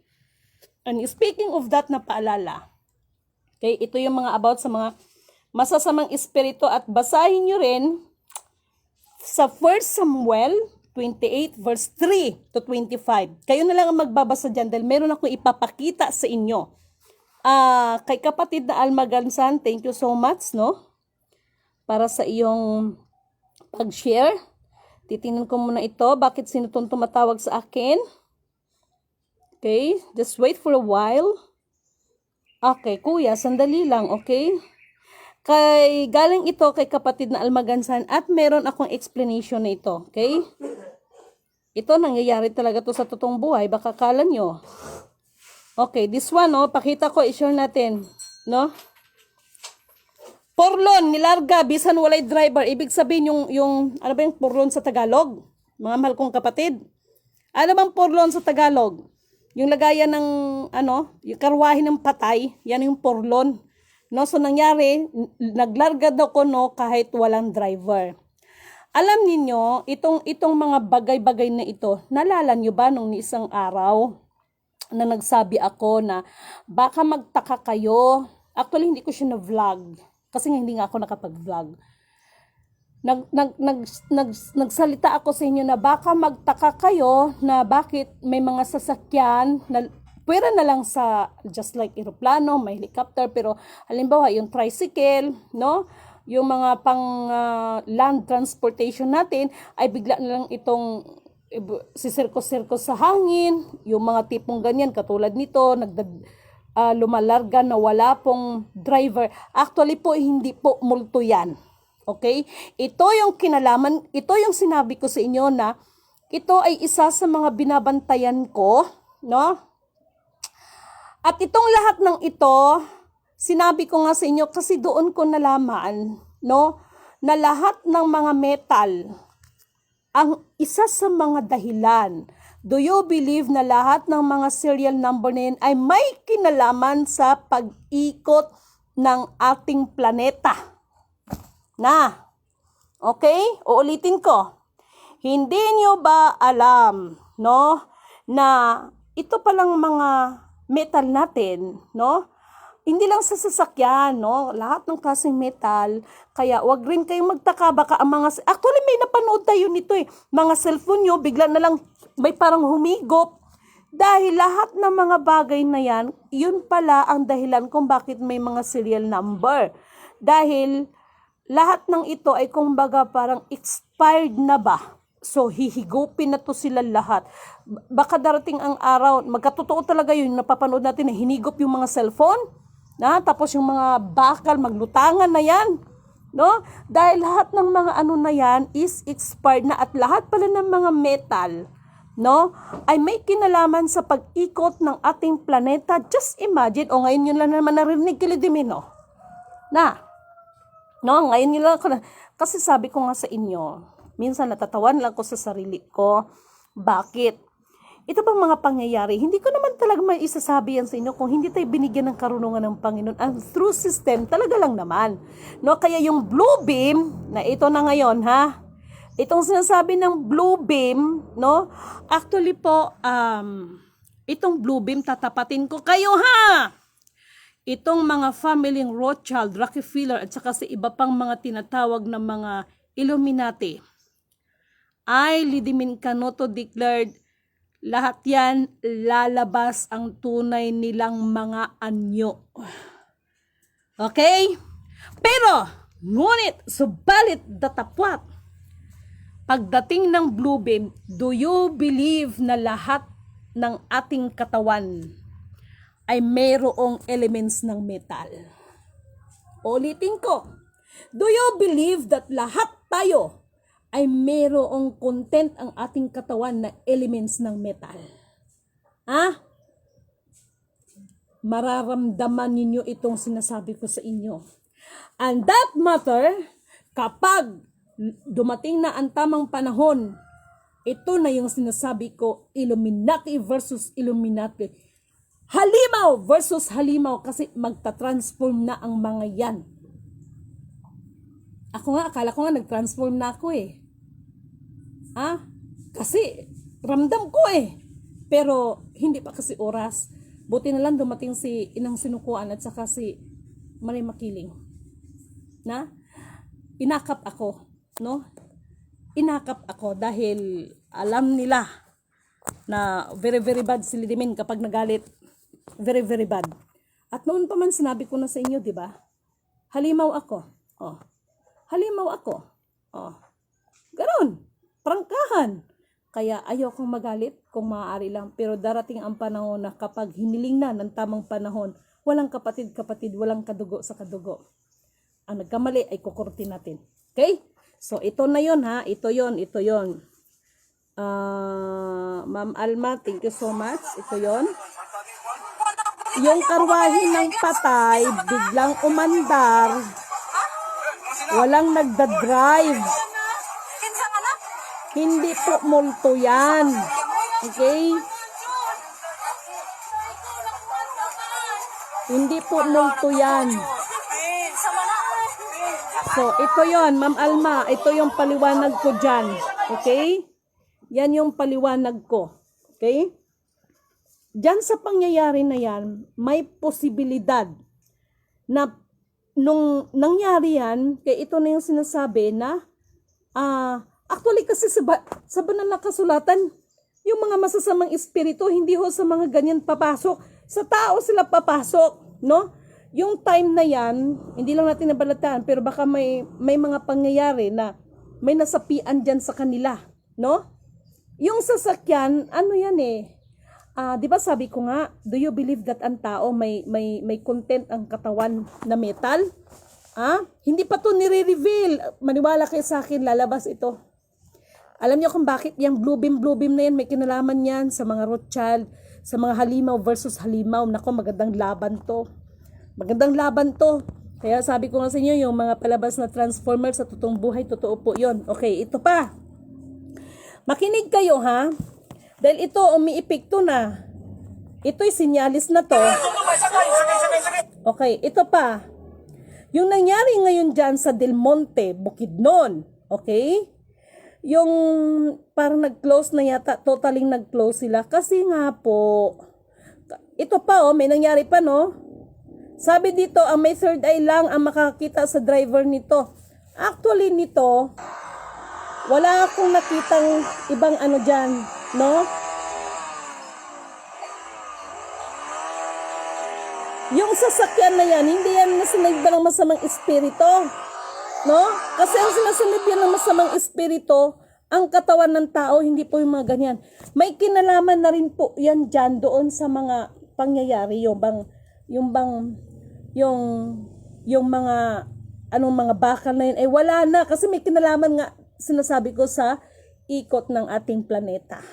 And speaking of that na paalala, okay, ito yung mga about sa mga masasamang espiritu at basahin nyo rin sa 1 Samuel 28 verse 3 to 25. Kayo na lang ang magbabasa dyan dahil meron akong ipapakita sa inyo. Kay kapatid na Alma Gansan, thank you so much, no? Para sa iyong pag-share. Titingnan ko muna ito. Bakit sino itong tumatawag sa akin? Okay, just wait for a while. Okay, kuya, sandali lang, okay? Galing ito kay kapatid na Almagansan at meron akong explanation na ito, okay? Ito, nangyayari talaga to sa totoong buhay, baka kala nyo. Okay, this one, no, pakita ko, i-share natin, no? Porlon, nilarga, bisan walay driver, ibig sabihin yung ano ba yung porlon sa Tagalog? Mga mahal kong kapatid. Ano bang porlon sa Tagalog? Yung lagayan ng, yung karwahe ng patay, yan yung porlon. No, so nangyari, naglarga daw ko no kahit walang driver. Alam niyo, itong mga bagay-bagay na ito, nalala niyo ba nung isang araw na nagsabi ako na baka magtaka kayo. Actually, hindi ko siya na-vlog kasi hindi nga ako nakapag-vlog. Nagsalita ako sa inyo na baka magtaka kayo na bakit may mga sasakyan na pwera na lang sa just like eroplano, may helicopter, pero halimbawa yung tricycle, no? Yung mga pang land transportation natin ay bigla na lang itong sisirko-sirko sa hangin, yung mga tipong ganyan katulad nito, lumalarga na wala pong driver. Actually po hindi po multo yan. Okay? Ito yung kinalaman, ito yung sinabi ko sa inyo na ito ay isa sa mga binabantayan ko, no? At itong lahat ng ito, sinabi ko nga sa inyo kasi doon ko nalaman, no, na lahat ng mga metal, ang isa sa mga dahilan, do you believe na lahat ng mga serial number na yun ay may kinalaman sa pag-ikot ng ating planeta? Okay? Uulitin ko. Hindi nyo ba alam, no, na ito palang mga metal natin, no? Hindi lang sa sasakyan, no? Lahat ng klaseng metal. Kaya wag rin kayong magtaka baka ang mga actually may napanood tayo nito eh. Mga cellphone nyo bigla na lang may parang humigop. Dahil lahat ng mga bagay na yan, yun pala ang dahilan kung bakit may mga serial number. Dahil lahat ng ito ay kumbaga parang expired na ba? So, hihigupin na to sila lahat. Baka darating ang araw, magkatotoo talaga yun, napapanood natin na hinigop yung mga cellphone, tapos yung mga bakal, maglutangan na yan. No? Dahil lahat ng mga ano na yan is expired na at lahat pala ng mga metal, no, ay may kinalaman sa pag-ikot ng ating planeta. Just imagine, ngayon yun lang naman narinig kilidimin, no? Ngayon yun lang ako kasi sabi ko nga sa inyo, minsan natatawan lang ko sa sarili ko. Bakit? Ito bang mga pangyayari? Hindi ko naman talaga may isasabi yan sa inyo kung hindi tayo binigyan ng karunungan ng Panginoon. Ang through system talaga lang naman. No? Kaya yung blue beam, na ito na ngayon, Itong sinasabi ng blue beam, no? Actually po, itong blue beam, tatapatin ko kayo ha! Itong mga familyeng Rothschild, Rockefeller, at saka sa iba pang mga tinatawag na mga Illuminati, ay Lidimin Canoto declared, lahat yan lalabas ang tunay nilang mga anyo. Okay? Pero, ngunit, subalit datapwat, pagdating ng blue beam, do you believe na lahat ng ating katawan ay mayroong elements ng metal? Ulitin ko. Do you believe that lahat tayo ay mayroong content ang ating katawan na elements ng metal? Ha? Mararamdaman ninyo itong sinasabi ko sa inyo. And that matter, kapag dumating na ang tamang panahon, ito na yung sinasabi ko, Illuminati versus Illuminati. Halimaw versus halimaw, kasi magta-transform na ang mga yan. Ako nga, akala ko nga nag-transform na ako eh. Kasi ramdam ko eh. Pero hindi pa kasi oras. Buti na lang dumating si Inang Sinukuan at saka si Marie Makiling. Na? Inakap ako. No? Inakap ako dahil alam nila na very very bad si Lidimin kapag nagalit. Very very bad. At noon pa man sinabi ko na sa inyo, di ba? Halimaw ako. Oh. Halimaw ako. Oh. Ganon. Prangkahan. Kaya ayaw kong magalit kung maaari lang. Pero darating ang panahon na kapag hiniling na ng tamang panahon, walang kapatid-kapatid, walang kadugo sa kadugo. Ang nagkamali ay kukurtin natin. Okay? So, ito na yon ha. Ito yon. Ma'am Alma, thank you so much. Ito yon. Yung karwahe ng patay, biglang umandar. Walang nagda-drive. Hindi po multo yan. Okay? Hindi po multo yan. So, ito yon, Ma'am Alma. Ito yung paliwanag ko dyan. Okay? Yan yung paliwanag ko. Okay? Diyan sa pangyayari na yan, may posibilidad na nung nangyari yan, kaya ito na yung sinasabi na, actually kasi sa banal na kasulatan, yung mga masasamang espiritu, hindi ho sa mga ganyan papasok. Sa tao sila papasok, no? Yung time na yan, hindi lang natin nabalataan, pero baka may mga pangyayari na may nasapian dyan sa kanila, no? Yung sasakyan, ano yan eh, di ba sabi ko nga, do you believe that ang tao may content ang katawan na metal? Hindi pa to nire-reveal. Maniwala kayo sa akin, lalabas ito. Alam niyo kung bakit yung blue beam na yan, may kinalaman yan sa mga Rothschild, sa mga halimaw versus halimaw. Nako, magandang laban to. Magandang laban to. Kaya sabi ko nga sa inyo, yung mga palabas na Transformer sa totoong buhay, totoo po yon. Okay, ito pa. Makinig kayo ha. Dahil ito, umiipikto na. Ito'y sinyalis na to. Okay, ito pa. Yung nangyari ngayon dyan sa Del Monte, Bukidnon. Okay? Yung parang nag-close na yata, totally nag-close sila. Kasi nga po, ito pa may nangyari pa no. Sabi dito, ang may third eye lang ang makakita sa driver nito. Actually nito, wala akong nakitang ibang ano dyan, no? Yung sasakyan na yan, hindi yan nasunod ba ng masamang espiritu, no? Kasi ang sinasunod yan ng masamang espiritu, ang katawan ng tao, hindi po yung mga ganyan. May kinalaman na rin po yan dyan doon sa mga pangyayari, yung mga anong mga bakal na yun, wala na kasi may kinalaman nga sinasabi ko sa ikot ng ating planeta.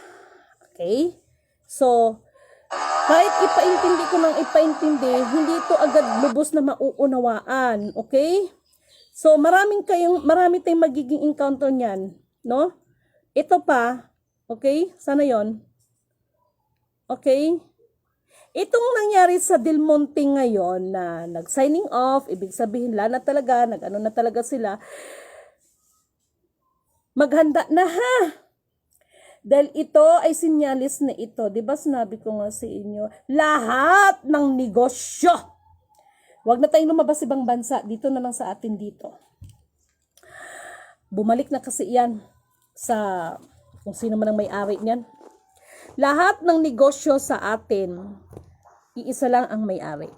Okay? So, kahit ipaintindi ko ng ipaintindi, hindi ito agad lubos na mauunawaan. Okay? So, marami tayong magiging encounter niyan. No? Ito pa. Okay? Sana yon. Okay? Itong nangyari sa Del Monte ngayon na nag-signing off, ibig sabihin na talaga, nag-ano na talaga sila. Maghanda na ha. Dahil ito ay sinyalis na ito. Diba sinabi ko nga sa inyo, lahat ng negosyo. Huwag na tayong lumabas ibang bansa. Dito na lang sa atin dito. Bumalik na kasi yan sa kung sino man ang may-ari niyan. Lahat ng negosyo sa atin, iisa lang ang may-ari.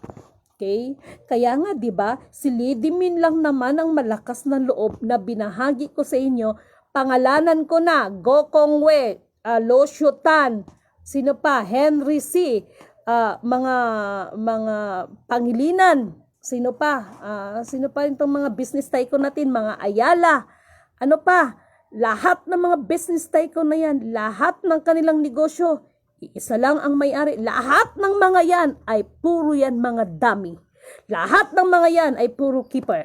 Okay? Kaya nga 'di ba, si Lady Min lang naman ang malakas na loob na binahagi ko sa inyo. Pangalanan ko na Go Kong Wei, Lo Shutan, sino pa, Henry C, mga Pangilinan, sino pa itong mga business tycoon natin, mga Ayala, ano pa, lahat ng mga business tycoon na yan, lahat ng kanilang negosyo, iisa lang ang may-ari. Lahat ng mga yan ay puro yan mga dummy. Lahat ng mga yan ay puro keeper.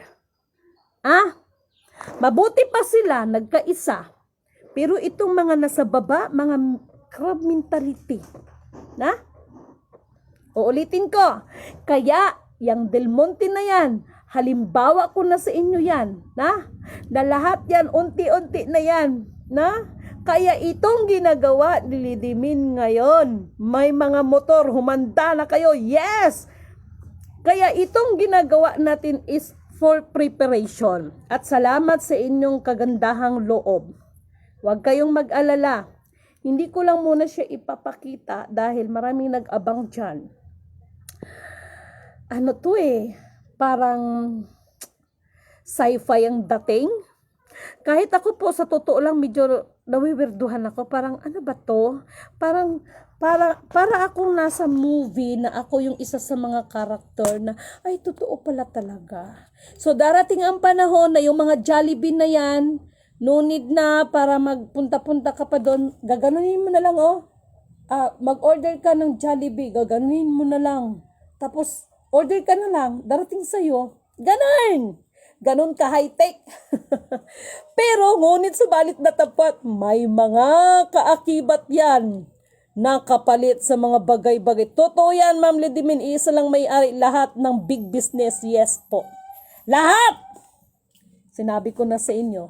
Mabuti pa sila, nagkaisa. Pero itong mga nasa baba, mga crab mentality. Uulitin ko. Kaya, yung Del Monte na yan, halimbawa ko na sa inyo yan. Na lahat yan, unti-unti na yan. Kaya itong ginagawa ni Lady Min ngayon, may mga motor, humanda na kayo. Yes! Kaya itong ginagawa natin is for preparation. At salamat sa inyong kagandahang loob. Huwag kayong mag-alala. Hindi ko lang muna siya ipapakita dahil maraming nag-abang dyan. Parang sci-fi ang dating. Kahit ako po sa totoo lang medyo nawiwirduhan ako. Parang ano ba to? Para akong nasa movie na ako yung isa sa mga karakter na, ay, totoo pala talaga. So, darating ang panahon na yung mga Jollibee na yan, no need na para magpunta-punta ka pa doon, gaganunin mo na lang, mag-order ka ng Jollibee, gaganunin mo na lang. Tapos, order ka na lang, darating sa'yo, ganon ka high-tech. Pero, ngunit subalit na tapat, may mga kaakibat yan na kapalit sa mga bagay-bagay. Totoo yan, Ma'am Lady Min, isa lang may-ari lahat ng big business. Yes po. Lahat! Sinabi ko na sa inyo.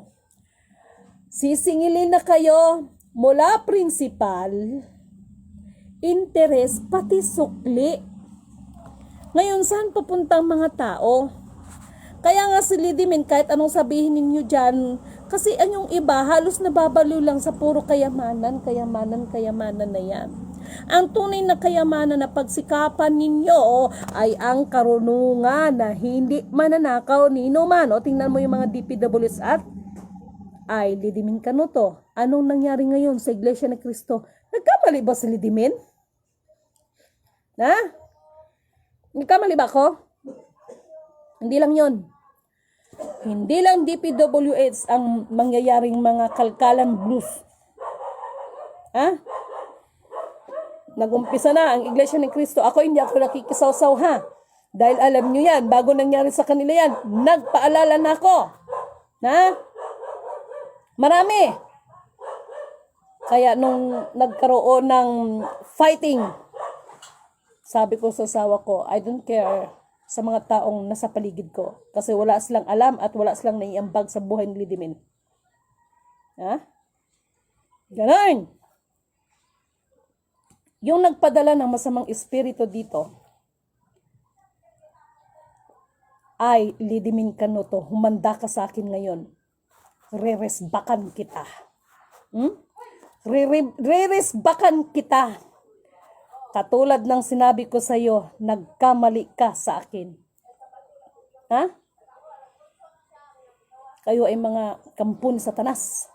Sisingilin na kayo mula principal, interest, pati sukli. Ngayon, saan papuntang mga tao? Kaya nga si Lady Min, kahit anong sabihin ninyo dyan, kasi ang yung iba, halos nababaliw lang sa puro kayamanan na yan. Ang tunay na kayamanan na pagsikapan ninyo ay ang karunungan na hindi mananakaw nino man. Tingnan mo yung mga DPWs at ay Lady Min Canuto. Anong nangyari ngayon sa Iglesia ni Cristo? Nagkamali ba si Lady Min? Nagkamali ba ako? Hindi lang yon. Hindi lang DPWH ang mangyayaring mga kalkalan blues. Nagumpisa na ang Iglesia ni Cristo. Ako hindi ako nakikisaw-saw Dahil alam nyo yan, bago nangyari sa kanila yan, nagpaalala na ako. Marami. Kaya nung nagkaroon ng fighting, sabi ko sa asawa ko, I don't care sa mga taong nasa paligid ko. Kasi wala silang alam at wala silang naiambag sa buhay ni Lady Min. Ganon. Yung nagpadala ng masamang espiritu dito ay Lady Min Canuto, humanda ka sa akin ngayon. Reresbakan kita. Reresbakan kita. Katulad ng sinabi ko sa iyo, nagkamali ka sa akin. Kayo ay mga kampun satanas.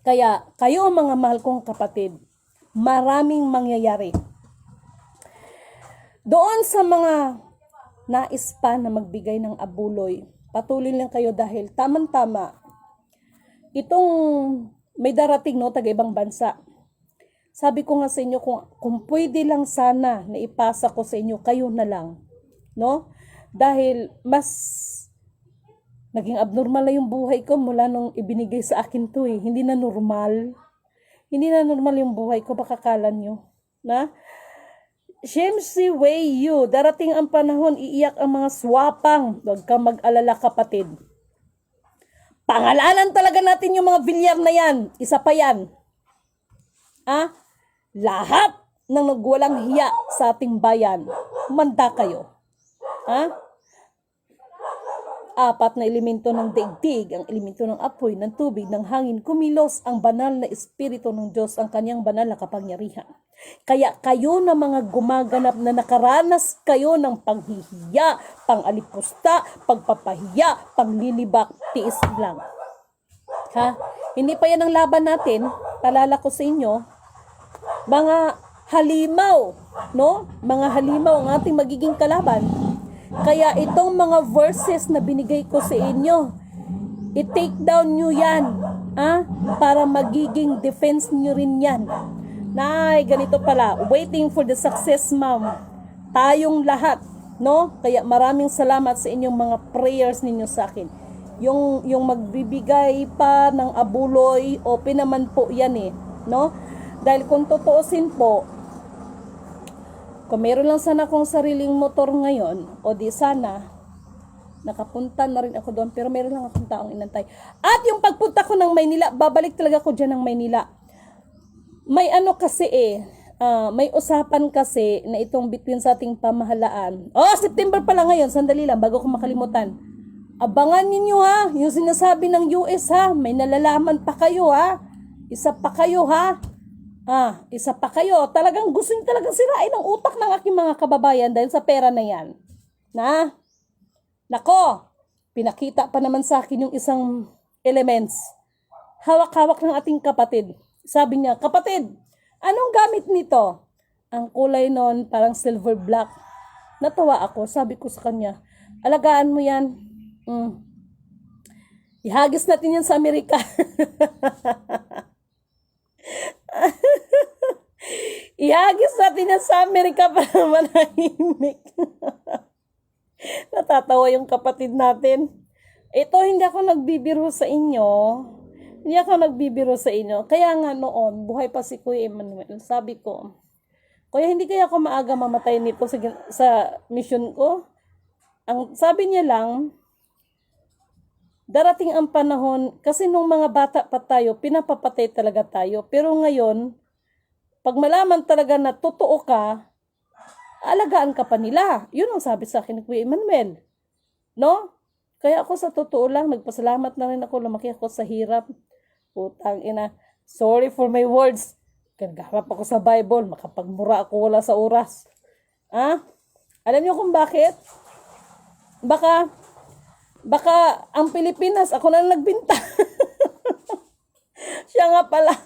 Kaya, kayo mga mahal kong kapatid, maraming mangyayari. Doon sa mga nais pa na magbigay ng abuloy, patuloy lang kayo dahil tamang-tama, itong may darating taga-ibang bansa. Sabi ko nga sa inyo, kung pwede lang sana na ipasa ko sa inyo, kayo na lang. Dahil mas naging abnormal na yung buhay ko mula nung ibinigay sa akin to Hindi na normal. Hindi na normal yung buhay ko, baka kala nyo. Shemsi Wei Yu, darating ang panahon, iiyak ang mga swapang. Huwag kang mag-alala, kapatid. Pangalanan talaga natin yung mga Villar na yan. Isa pa yan. Lahat ng nagwalang hiya sa ating bayan, manda kayo. Apat na elemento ng daigdig, ang elemento ng apoy, ng tubig, ng hangin, kumilos ang banal na espiritu ng Diyos, ang kanyang banal na kapangyarihan. Kaya kayo na mga gumaganap na nakaranas kayo ng panghihiya, pangalipusta, pagpapahiya, panglilibak, tiis lang. Hindi pa yan ang laban natin, palala ko sa inyo, mga halimaw, no? Mga halimaw ang ating magiging kalaban. Kaya itong mga verses na binigay ko sa inyo, i-take down nyo yan, para magiging defense nyo rin yan. Nay, ganito pala, waiting for the success, ma'am. Tayong lahat, no? Kaya maraming salamat sa inyong mga prayers ninyo sa akin. Yung magbibigay pa ng abuloy, open naman po yan no? Dahil kung totoosin po, kung meron lang sana akong sariling motor ngayon, o di sana, nakapunta na rin ako doon, pero meron lang akong taong inantay. At yung pagpunta ko ng Maynila, babalik talaga ako dyan ng Maynila. May kasi may usapan kasi na itong between sa ating pamahalaan. September pala ngayon, sandali lang, bago ko makalimutan. Abangan ninyo yung sinasabi ng US may nalalaman pa kayo Isa pa kayo isa pa kayo. Talagang gusto niyo talagang sirain ang utak ng aking mga kababayan dahil sa pera na yan. Nako, pinakita pa naman sa akin yung isang elements. Hawak-hawak ng ating kapatid. Sabi niya, kapatid, anong gamit nito? Ang kulay nun, parang silver black. Natawa ako, sabi ko sa kanya, alagaan mo yan. Ihagis natin yan sa Amerika. Ihagis natin yan sa Amerika para manahimik. Natatawa yung kapatid natin. Ito, hindi ako nagbibiro sa inyo. Kaya nga noon, buhay pa si Kuya Emmanuel. Sabi ko, Kuya, hindi kaya ako maaga mamatay nito sa mission ko? Ang sabi niya lang, darating ang panahon, kasi nung mga bata pa tayo, pinapapatay talaga tayo. Pero ngayon, pag malaman talaga na totoo ka, alagaan ka pa nila. Yun ang sabi sa akin ni Kuya Emmanuel. No? Kaya ako sa totoo lang, nagpasalamat na rin ako, lumaki ako sa hirap. Putang ina, sorry for my words. Nagharap ako sa Bible, makapagmura ako wala sa oras. Alam niyo kung bakit? Baka ang Pilipinas, ako na nagbinta. Siya nga pala,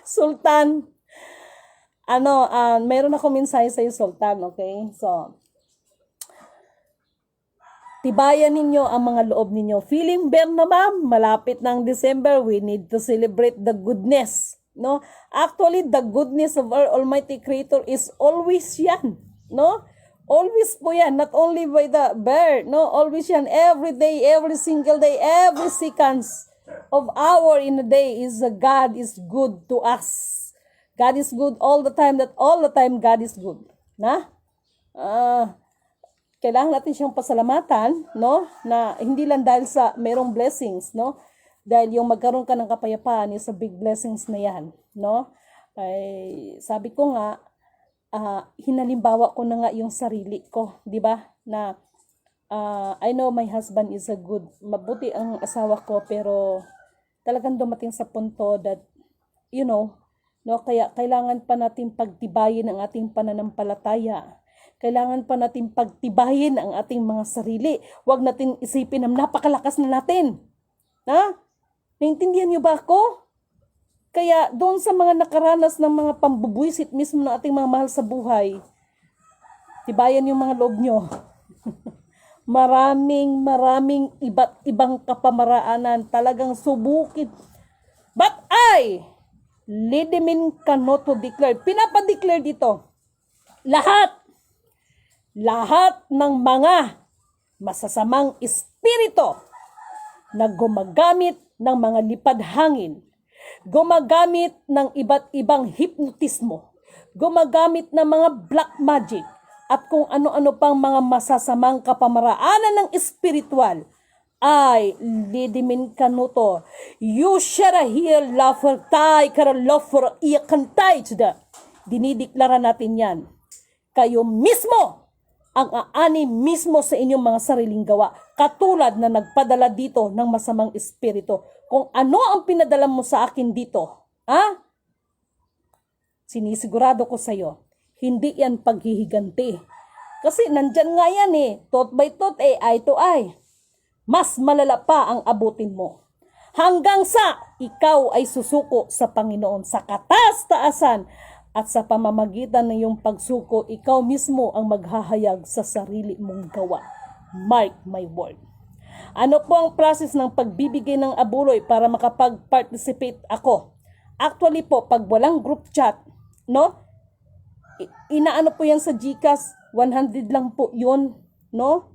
Sultan. Meron ako mensahe sa'yo, Sultan, okay? So, tibayan ninyo ang mga loob ninyo. Feeling bear na ma'am, malapit ng December, we need to celebrate the goodness. No? Actually, the goodness of our Almighty Creator is always yan. No? Always po yan, not only by the bear, no? Always yan, every day, every single day, every seconds of hour in a day is God is good to us. God is good all the time, that all the time God is good. Kailangan natin siyang pasalamatan, no? Na hindi lang dahil sa merong blessings, no? Dahil yung magkaroon ka ng kapayapaan is a big blessings na yan, no? Ay, sabi ko nga, hinalimbawa ko na nga yung sarili ko, di ba? Na I know my husband is mabuti ang asawa ko, pero talagang dumating sa punto that, no, kaya kailangan pa natin pagtibayin ang ating pananampalataya. Kailangan pa natin pagtibayin ang ating mga sarili. Huwag natin isipin na napakalakas na natin. Naintindihan niyo ba ako? Kaya doon sa mga nakaranas ng mga pambubuisit mismo ng ating mga mahal sa buhay, tibayan yung mga loob nyo. maraming iba't ibang kapamaraanan, talagang subukin. But Lidemin cannot to declare. Pinapadeclare dito. Lahat ng mga masasamang espiritu na gumagamit ng mga lipad hangin, gumagamit ng iba't ibang hipnotismo, gumagamit ng mga black magic, at kung ano-ano pang mga masasamang kapamaraanan ng espiritual, ay lidimin kanuto. You shall hear laughter tay, kara laughter iakantay to the. Dinideklara natin yan. Kayo mismo ang aani mismo sa inyong mga sariling gawa. Katulad na nagpadala dito ng masamang espiritu. Kung ano ang pinadala mo sa akin dito, sinisigurado ko sa iyo, hindi yan paghihiganti. Kasi nandyan nga yan tot by tot eye to eye. Mas malala pa ang abutin mo. Hanggang sa ikaw ay susuko sa Panginoon sa kataas-taasan, at sa pamamagitan ng iyong pagsuko, ikaw mismo ang maghahayag sa sarili mong gawa. Mark my word. Ano po ang process ng pagbibigay ng abuloy para makapag-participate ako? Actually po, pag walang group chat, inaano po yan sa GCash, 100 lang po yun, no?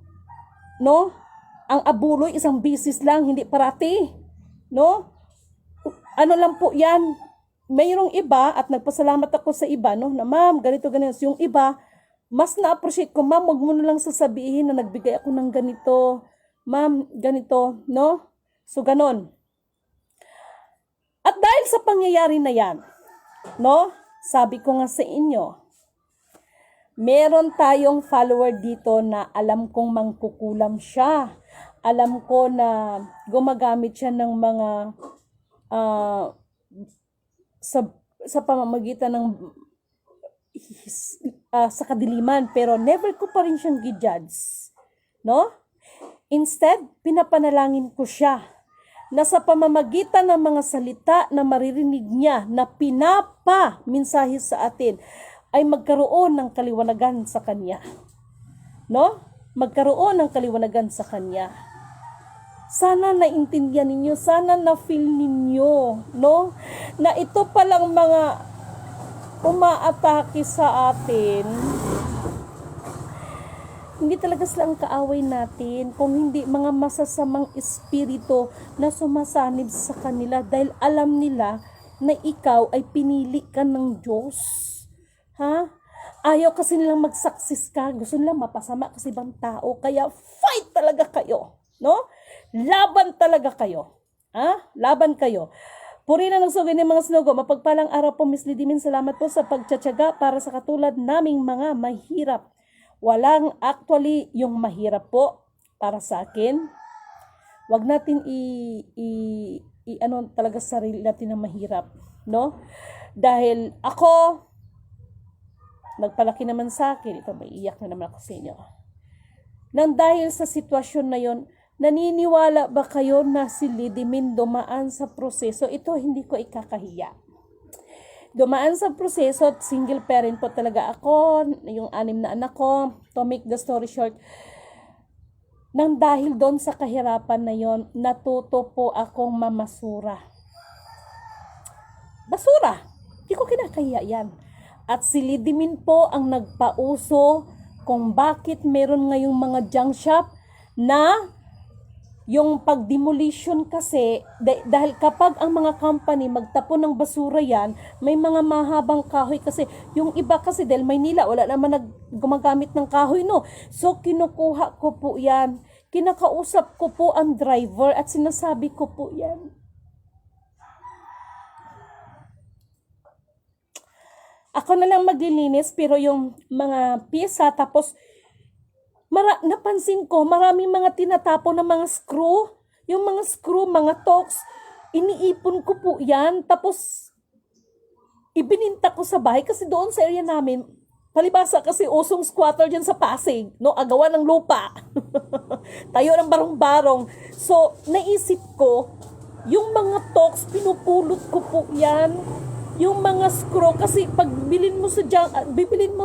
Ang abuloy, isang bisis lang, hindi parati, no? Ano lang po yan? Mayroong iba, at nagpasalamat ako sa iba, na ma'am, ganito. Yung iba, mas na-appreciate ko, ma'am, wag mo na lang sasabihin na nagbigay ako ng ganito. Ma'am, ganito, no? So, ganon. At dahil sa pangyayari na yan, sabi ko nga sa inyo, meron tayong follower dito na alam kong mangkukulam siya. Alam ko na gumagamit siya ng mga sa pamamagitan ng sa kadiliman, pero never ko pa rin siyang gi-judge, Instead, pinapanalangin ko siya na sa pamamagitan ng mga salita na maririnig niya na minsahe sa atin, ay magkaroon ng kaliwanagan sa kanya, magkaroon ng kaliwanagan sa kanya. Sana naintindihan ninyo, sana na-feel ninyo, na ito palang mga umaatake sa atin, hindi talaga sila ang kaaway natin, kung hindi mga masasamang espiritu na sumasanib sa kanila dahil alam nila na ikaw ay pinili ka ng Diyos. Ayaw kasi nilang mag-success ka, gusto nilang mapasama kasi ibang tao, kaya fight talaga kayo, Laban talaga kayo. Laban kayo. Puri na nagsugay ng mga sinugo. Mapagpalang araw po, Miss Lidimin. Salamat po sa pagtsatsaga para sa katulad naming mga mahirap. Walang actually yung mahirap po para sa akin. Wag natin ano talaga sarili natin na mahirap, Dahil ako, nagpalaki naman sa akin. Ito, may iyak na naman ako sa inyo. Nang dahil sa sitwasyon na yon, naniniwala ba kayo na si Lidimin dumaan sa proseso? Ito hindi ko ikakahiya. Dumaan sa proseso, single parent po talaga ako, yung 6 na anak ko. To make the story short, nang dahil doon sa kahirapan na yon, natuto po akong mamasura. Basura! Hindi ko kinakahiya yan. At si Lidimin po ang nagpauso kung bakit meron ngayong mga junk shop na yung pag-demolition kasi, dahil kapag ang mga company magtapon ng basura yan, may mga mahabang kahoy kasi, yung iba kasi dahil Maynila, wala naman gumagamit ng kahoy, So, kinukuha ko po yan. Kinakausap ko po ang driver at sinasabi ko po yan. Ako na lang maglilinis, pero yung mga pyesa, tapos napansin ko, maraming mga tinatapon na mga screw. Yung mga screw, mga toks, iniipon ko po yan. Tapos, ibininta ko sa bahay kasi doon sa area namin, palibasa kasi usong squatter dyan sa Pasig, agawan ng lupa. Tayo ng barong-barong. So, naisip ko, yung mga toks, pinupulot ko po yan. Yung mga screw, kasi pag bibilin mo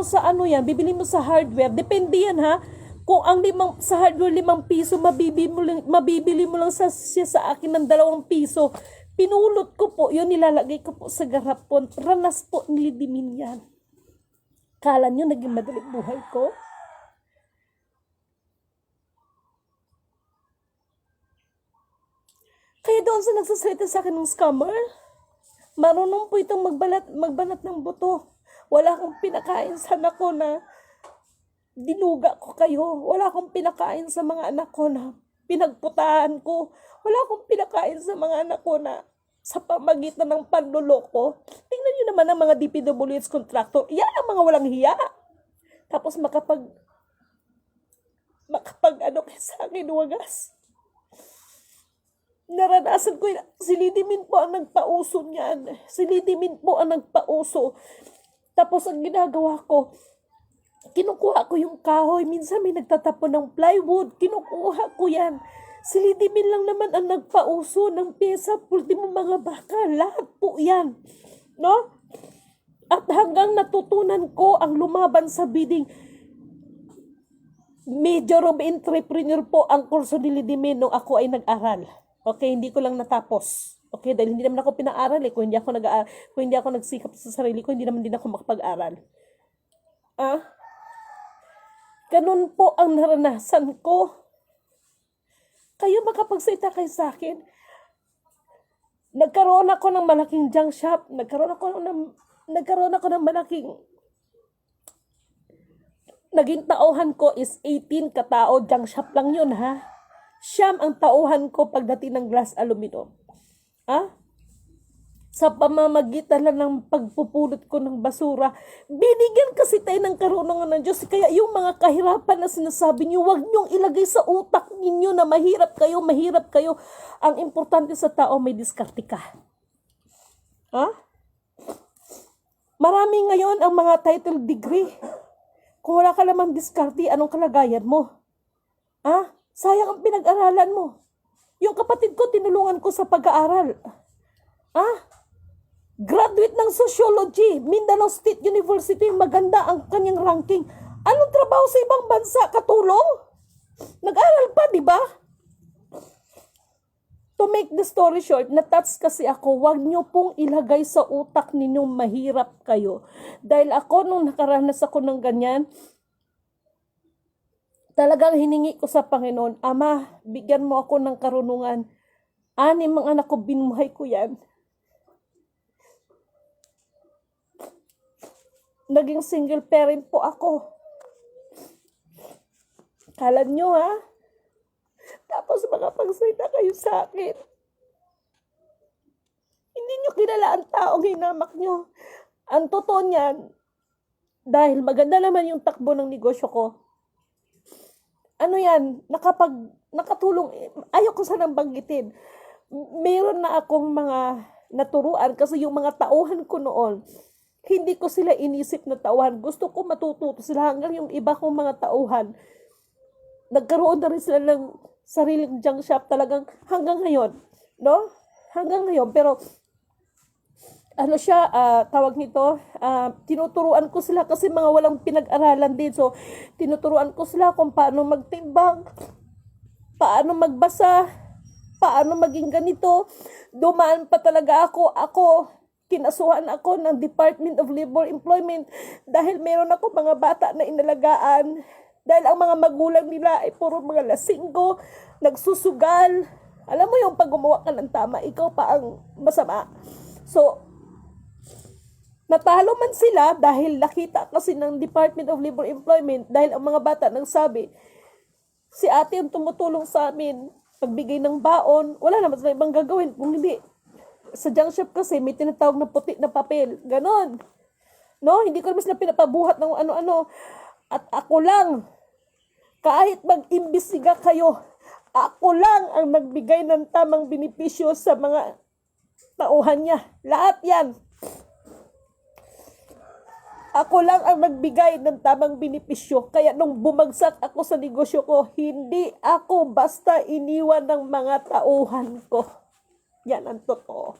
sa hardware, depende yan Kung ang sa hardware 5 piso, mabibili mo lang siya sa akin ng 2 piso. Pinulot ko po, yun nilalagay ko po sa garapon. Ranas po ni Lidimin yan. Kala nyo naging madali buhay ko? Kaya doon sa nagsasalita sa akin ng scammer, marunong po itong magbanat ng buto. Wala akong pinakain sa anak ko na dinuga ko kayo. Wala akong pinakain sa mga anak ko na pinagputahan ko. Wala akong pinakain sa mga anak ko na sa pamagitan ng panloloko. Tingnan nyo naman ang mga DPWH contractor. Yan ang mga walang hiya. Tapos makapag ano kayo sa akin, wagas. Naranasan ko yun. Si Lidimin po ang nagpauso niyan. Si Lidimin po ang nagpauso. Tapos ang ginagawa ko, kinukuha ko yung kahoy. Minsan may nagtatapon ng plywood. Kinukuha ko yan. Si Lidimin lang naman ang nagpauso ng pyesa. Ultimo mga baka. Lahat po yan. No? At hanggang natutunan ko ang lumaban sa bidding. Major of entrepreneur po ang kurso ni Lidimin nung ako ay nag-aral. Okay, hindi ko lang natapos. Okay, dahil hindi naman ako pinaaral eh. Kung hindi ako nagsikap sa sarili ko, hindi naman din ako makapag-aral. Ganun po ang naranasan ko. Kayo makapagsalita kayo sa akin. Nagkaroon ako ng malaking junk shop. Nagkaroon ako ng malaking... Naging tauhan ko is 18 katao. Junk shop lang yun, ha? Siyam ang tauhan ko pagdating ng glass aluminum. Sa pamamagitan lang ng pagpupulot ko ng basura, binigyan kasi tayo ng karunungan ng Diyos. Kaya yung mga kahirapan na sinasabi niyo, huwag niyong ilagay sa utak ninyo na mahirap kayo. Ang importante sa tao, may diskarte ka. Marami ngayon ang mga title degree. Kung wala ka lamang diskarte, anong kalagayan mo? Sayang ang pinag-aralan mo. Yung kapatid ko, tinulungan ko sa pag-aaral. Graduate ng Sociology, Mindanao State University, maganda ang kanyang ranking. Anong trabaho sa ibang bansa? Katulong? Nag-aral pa, di ba? To make the story short, na-touch kasi ako, wag nyo pong ilagay sa utak ninyong mahirap kayo. Dahil ako, nung nakaranas ako ng ganyan, talagang hiningi ko sa Panginoon, Ama, bigyan mo ako ng karunungan. 6 ang anak ko, binuhay ko yan. Naging single parent po ako. Kala nyo, ha? Tapos makapagsalita kayo sa akin. Hindi nyo kilala ang taong hinamak nyo. Ang totoo niyan, dahil maganda naman yung takbo ng negosyo ko, ano yan, nakatulong, ayoko sanang banggitin. Meron na akong mga naturuan kasi yung mga tauhan ko noon, hindi ko sila inisip na tauhan. Gusto ko matututo sila hanggang yung iba kong mga tauhan. Nagkaroon na rin sila ng sariling junk shop talagang hanggang ngayon. No? Hanggang ngayon. Pero, tawag nito, tinuturuan ko sila kasi mga walang pinag-aralan din. So, tinuturuan ko sila kung paano magtimbang, paano magbasa, paano maging ganito. Dumaan pa talaga ako, kinasuhan ako ng Department of Labor Employment dahil meron ako mga bata na inalagaan. Dahil ang mga magulang nila ay puro mga lasinggo, nagsusugal. Alam mo yung pag gumawa ka ng tama, ikaw pa ang masama. So, natalo man sila dahil nakita kasi ng Department of Labor Employment dahil ang mga bata nagsabi, si ate ang tumutulong sa amin, pagbigay ng baon, wala naman sila ibang gagawin. Kung hindi, sa junk shop kasi may tinatawag na puti na papel. Ganon. No? Hindi ko naman sila pinapabuhat ng ano-ano. At ako lang, kahit mag-imbestiga kayo, ako lang ang nagbigay ng tamang benepisyo sa mga tauhan niya. Lahat yan. Ako lang ang nagbigay ng tamang benepisyo. Kaya nung bumagsak ako sa negosyo ko, hindi ako basta iniwan ng mga tauhan ko. Yan ang totoo.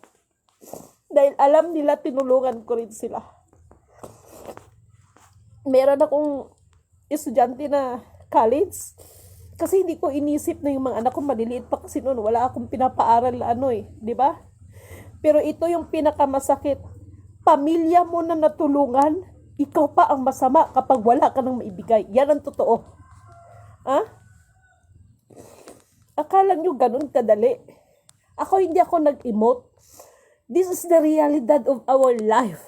Dahil alam nila, tinulungan ko rin sila. Meron akong estudyante na college. Kasi hindi ko inisip na yung mga anak ko maliliit pa kasi noon. Wala akong pinapaaral na di ba? Pero ito yung pinakamasakit. Pamilya mo na natulungan, ikaw pa ang masama kapag wala ka nang maibigay. Yan ang totoo. Akala nyo ganun kadali. Hindi ako nag-emote. This is the realidad of our life.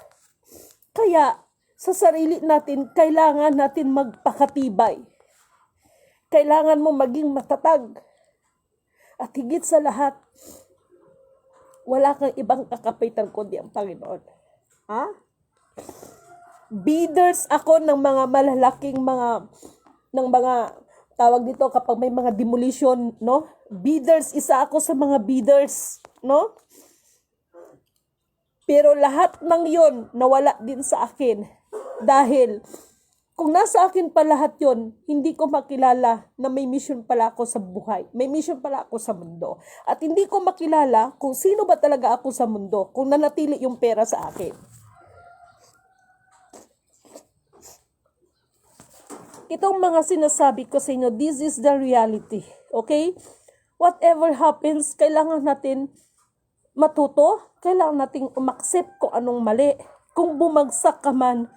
Kaya, sa sarili natin, kailangan natin magpakatibay. Kailangan mo maging matatag. At higit sa lahat, wala kang ibang kakapitan kundi ang Panginoon. Ha? Bidders ako ng mga malalaking mga tawag dito kapag may mga demolition, no? Bidders, isa ako sa mga bidders, no? Pero lahat ng yon nawala din sa akin. Dahil kung nasa akin pa lahat yon, hindi ko makilala na may mission pala ako sa buhay. May mission pala ako sa mundo. At hindi ko makilala kung sino ba talaga ako sa mundo kung nanatili yung pera sa akin. Itong mga sinasabi ko sa inyo, this is the reality. Okay? Whatever happens, kailangan natin matuto. Kailangan nating umaksep kung anong mali. Kung bumagsak ka man,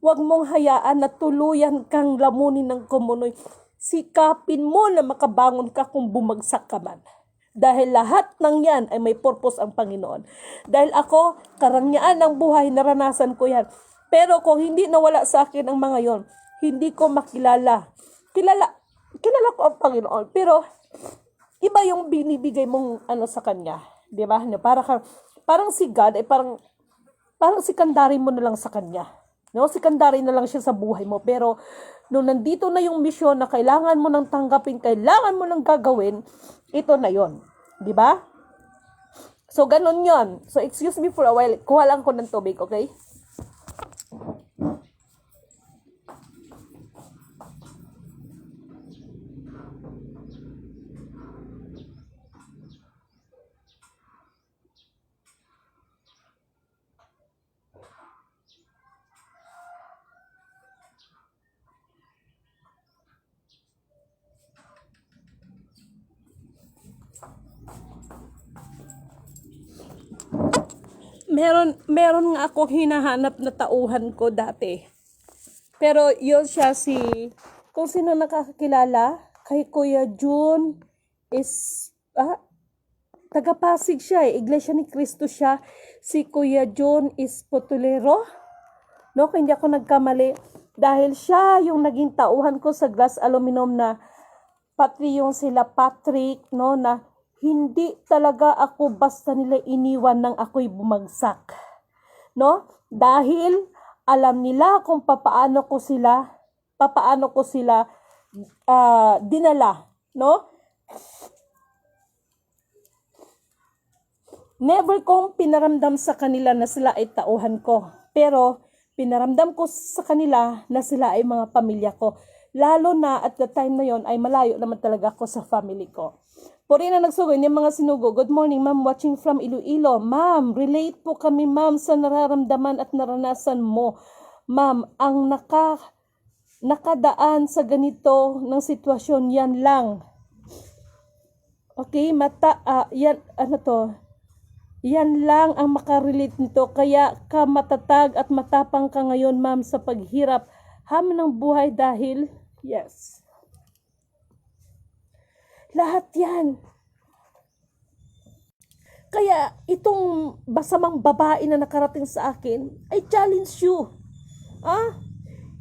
huwag mong hayaan na tuluyan kang lamunin ng kumunoy. Sikapin mo na makabangon ka kung bumagsak ka man. Dahil lahat ng yan ay may purpose ang Panginoon. Dahil ako, karangyaan ng buhay, naranasan ko yan. Pero kung hindi nawala sa akin ang mga yon, hindi ko makilala. Kilala ko ang Panginoon. Pero, iba yung binibigay mong sa Kanya. Di ba? Parang si God ay parang sikandarin mo na lang sa Kanya. No? Sikandarin na lang siya sa buhay mo. Pero, nung nandito na yung misyon na kailangan mo nang tanggapin, kailangan mo nang gagawin, ito na yon. Di ba? So, ganun yon. So, excuse me for a while. Kuha lang ko ng tubig, okay? Meron nga akong hinahanap na tauhan ko dati. Pero yun siya kung sino nakakilala, kay Kuya June is, taga-Pasig siya Iglesia ni Cristo siya. Si Kuya June is Potulero. No, kung hindi ako nagkamali. Dahil siya yung naging tauhan ko sa glass aluminum na pati yung sila Patrick, no, na hindi talaga ako basta nila iniwan nang ako'y bumagsak. No? Dahil alam nila kung papaano ko sila dinala, no? Never kong pinaramdam sa kanila na sila ay tauhan ko. Pero pinaramdam ko sa kanila na sila ay mga pamilya ko. Lalo na at the time na yon ay malayo naman talaga ako sa family ko. Puri na nagsugod yung mga sinugo. Good morning, ma'am, watching from Iloilo. Ma'am, relate po kami, ma'am, sa nararamdaman at naranasan mo. Ma'am, ang nakadaan sa ganito ng sitwasyon, yan lang. Okay, yan lang ang makarelate nito. Kaya ka matatag at matapang ka ngayon, ma'am, sa paghirap hamon ng buhay dahil, yes. Lahat yan. Kaya itong basamang babae na nakarating sa akin, I challenge you.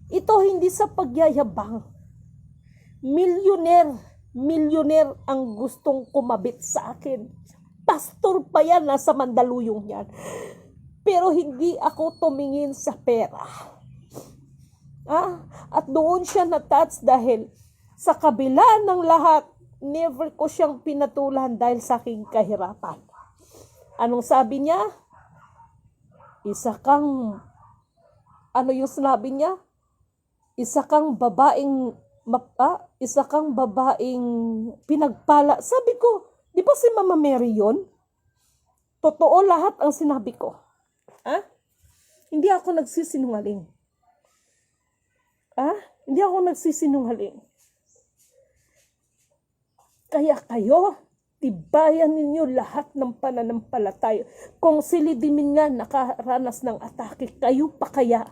Ito hindi sa pagyayabang. Millionaire ang gustong kumabit sa akin. Pastor pa yan, nasa Mandaluyong yan. Pero hindi ako tumingin sa pera. At doon siya na-touch dahil sa kabila ng lahat, never ko siyang pinatulan dahil sa aking kahirapan. Anong sabi niya? Isa kang babaeng pinagpala. Sabi ko, di ba si Mama Mary yun? Totoo lahat ang sinabi ko. Hindi ako nagsisinungaling. Hindi ako nagsisinungaling. Kaya kayo, tibayan ninyo lahat ng pananampalataya. Kung si Lidimin nga nakaranas ng atake, kayo pa kaya?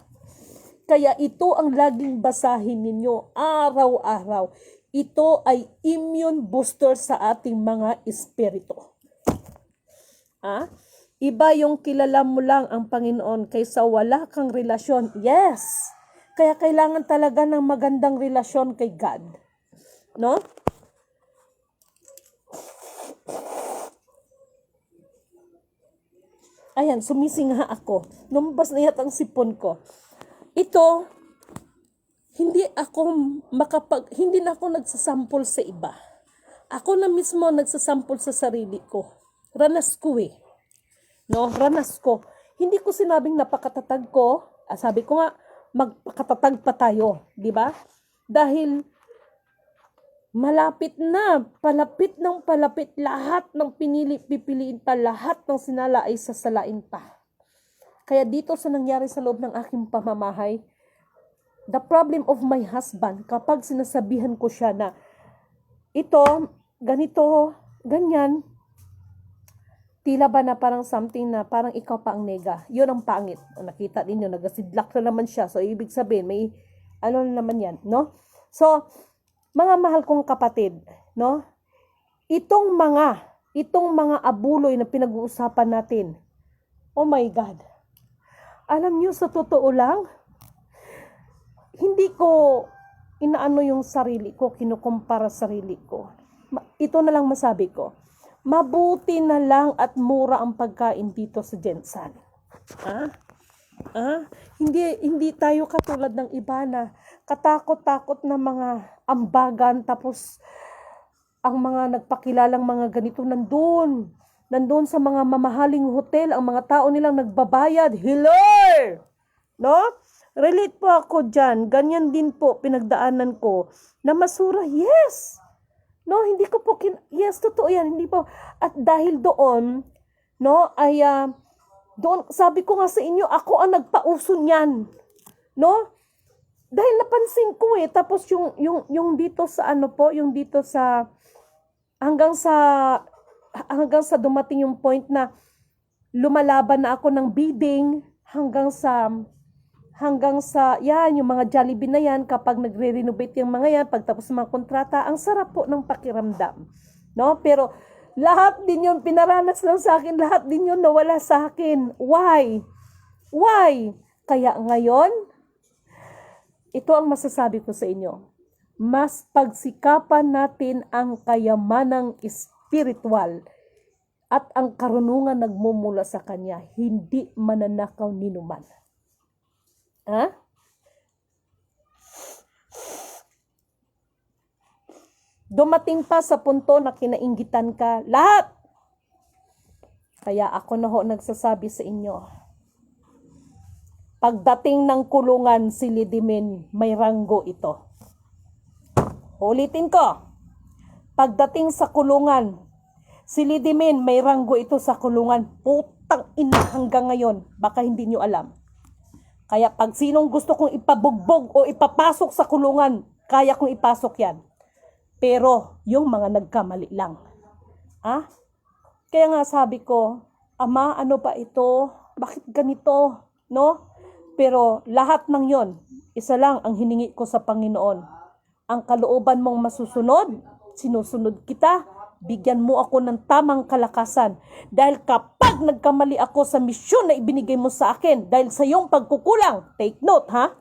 Kaya ito ang laging basahin ninyo araw-araw. Ito ay immune booster sa ating mga espiritu. Iba yung kilala mo lang ang Panginoon kaysa wala kang relasyon. Yes! Kaya kailangan talaga ng magandang relasyon kay God. No? Ayan, sumisingha ako. Lumabas na yata ang sipon ko. Ito, hindi na ako nagsasampol sa iba. Ako na mismo nagsasampol sa sarili ko. Ranas ko eh. No, ranas ko. Hindi ko sinabing napakatatag ko. Sabi ko nga, magpakatatag pa tayo. Di ba? Dahil malapit na, palapit ng palapit, lahat ng pipiliin pa, lahat ng sinala ay sasalain pa. Kaya dito sa nangyari sa loob ng aking pamamahay, the problem of my husband, kapag sinasabihan ko siya na, ito, ganito, ganyan, tila ba na parang something na parang ikaw pa ang nega. Yun ang pangit. Nakita ninyo, nagasidlak na naman siya. So, ibig sabihin, may, ano na naman yan, no? So, mga mahal kong kapatid, no? Itong mga abuloy na pinag-uusapan natin, oh my God. Alam niyo, sa totoo lang, hindi ko inaano yung sarili ko, kinukumpara sarili ko. Ito na lang masabi ko. Mabuti na lang at mura ang pagkain dito sa Jensan. Hindi tayo katulad ng iba na katakot-takot na mga ambagan, tapos ang mga nagpakilalang mga ganito nandun sa mga mamahaling hotel, ang mga tao nilang nagbabayad. Hello! No? Relate po ako dyan. Ganyan din po pinagdaanan ko na masura. Yes! No, hindi ko po yes, totoo yan. Hindi po. At dahil doon, no, ay doon, sabi ko nga sa inyo, ako ang nagpauso niyan. No? Dahil napansin ko eh. Tapos yung dito sa ano po, yung dito sa hanggang sa dumating yung point na lumalaban na ako ng bidding hanggang sa yan, yung mga Jollibee na yan, kapag nagre-renovate yung mga yan, pagtapos ng mga kontrata, ang sarap po ng pakiramdam. No? Pero lahat din yun, pinaranas lang sa akin, lahat din yun nawala sa akin. Why? Why? Kaya ngayon, ito ang masasabi ko sa inyo. Mas pagsikapan natin ang kayamanang espiritual at ang karunungan nagmumula sa Kanya, hindi mananakaw ninuman. Dumating pa sa punto na kinainggitan ka lahat. Kaya ako na ho nagsasabi sa inyo, pagdating ng kulungan si Lidimin, may ranggo ito. Ulitin ko, pagdating sa kulungan si Lidimin, may ranggo ito sa kulungan. Putang ina, hanggang ngayon, baka hindi nyo alam. Kaya pag sinong gusto kong ipabugbog o ipapasok sa kulungan, kaya kong ipasok yan. Pero yung mga nagkamali lang. Kaya nga sabi ko, Ama, ano ba ito? Bakit ganito? No? Pero lahat ng yon, isa lang ang hiningi ko sa Panginoon. Ang kalooban mong masusunod, sinusunod kita. Bigyan mo ako ng tamang kalakasan. Dahil kapag nagkamali ako sa misyon na ibinigay mo sa akin, dahil sa iyong pagkukulang, take note ha,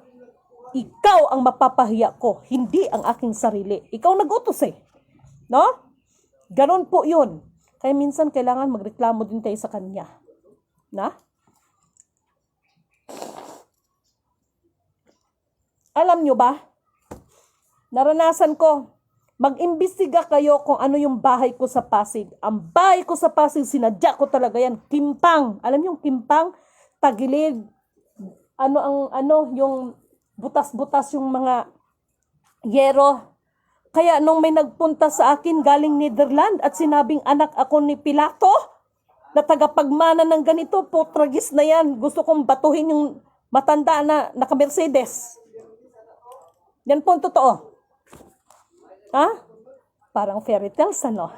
ikaw ang mapapahiya ko, hindi ang aking sarili. Ikaw nag-utos eh. No? Ganon po yun. Kaya minsan kailangan magreklamo din tayo sa Kanya. Na? Alam nyo ba? Naranasan ko. Mag-imbestiga kayo kung ano yung bahay ko sa Pasig. Ang bahay ko sa Pasig, sinadya ko talaga yan. Kimpang. Alam niyo yung kimpang? Tagilid. Yung butas-butas yung mga yero. Kaya nung may nagpunta sa akin galing Netherlands at sinabing anak ako ni Pilato, na tagapagmana ng ganito, putragis na yan. Gusto kong batuhin yung matanda na naka-Mercedes. Yan po ang totoo. Parang fairy tales, ano?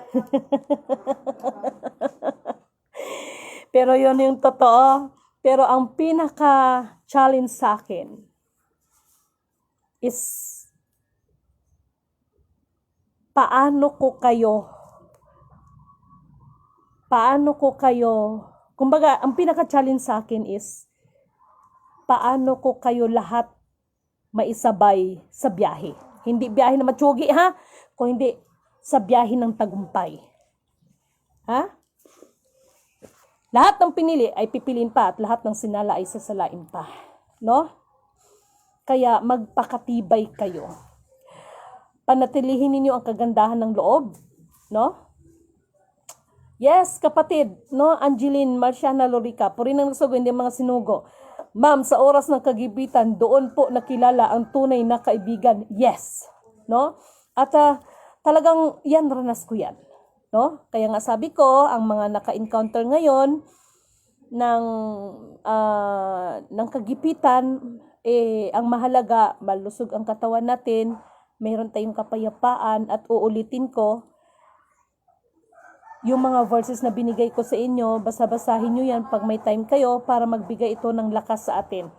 Pero yun yung totoo. Pero ang pinaka-challenge sa akin is paano ko kayo Kumbaga, ang pinaka-challenge sa akin is, paano ko kayo lahat maisabay sa biyahe? Hindi biyahe na matsugi, ha? Kung hindi, sa biyahe ng tagumpay. Ha? Lahat ng pinili ay pipilin pa at lahat ng sinala ay sasalain pa. No? Kaya magpakatibay kayo. Panatilihin ninyo ang kagandahan ng loob. No? Yes, kapatid, no, Angeline, Marciana, Lorica, puri ng nagsugo, hindi mga sinugo. Ma'am, sa oras ng kagibitan, doon po nakilala ang tunay na kaibigan. Yes, no? At talagang yan, ranas ko yan. No? Kaya nga sabi ko, ang mga naka-encounter ngayon ng kagipitan, ang mahalaga, malusog ang katawan natin, mayroon tayong kapayapaan, at uulitin ko, yung mga verses na binigay ko sa inyo, basa-basahin nyo yan pag may time kayo para magbigay ito ng lakas sa atin.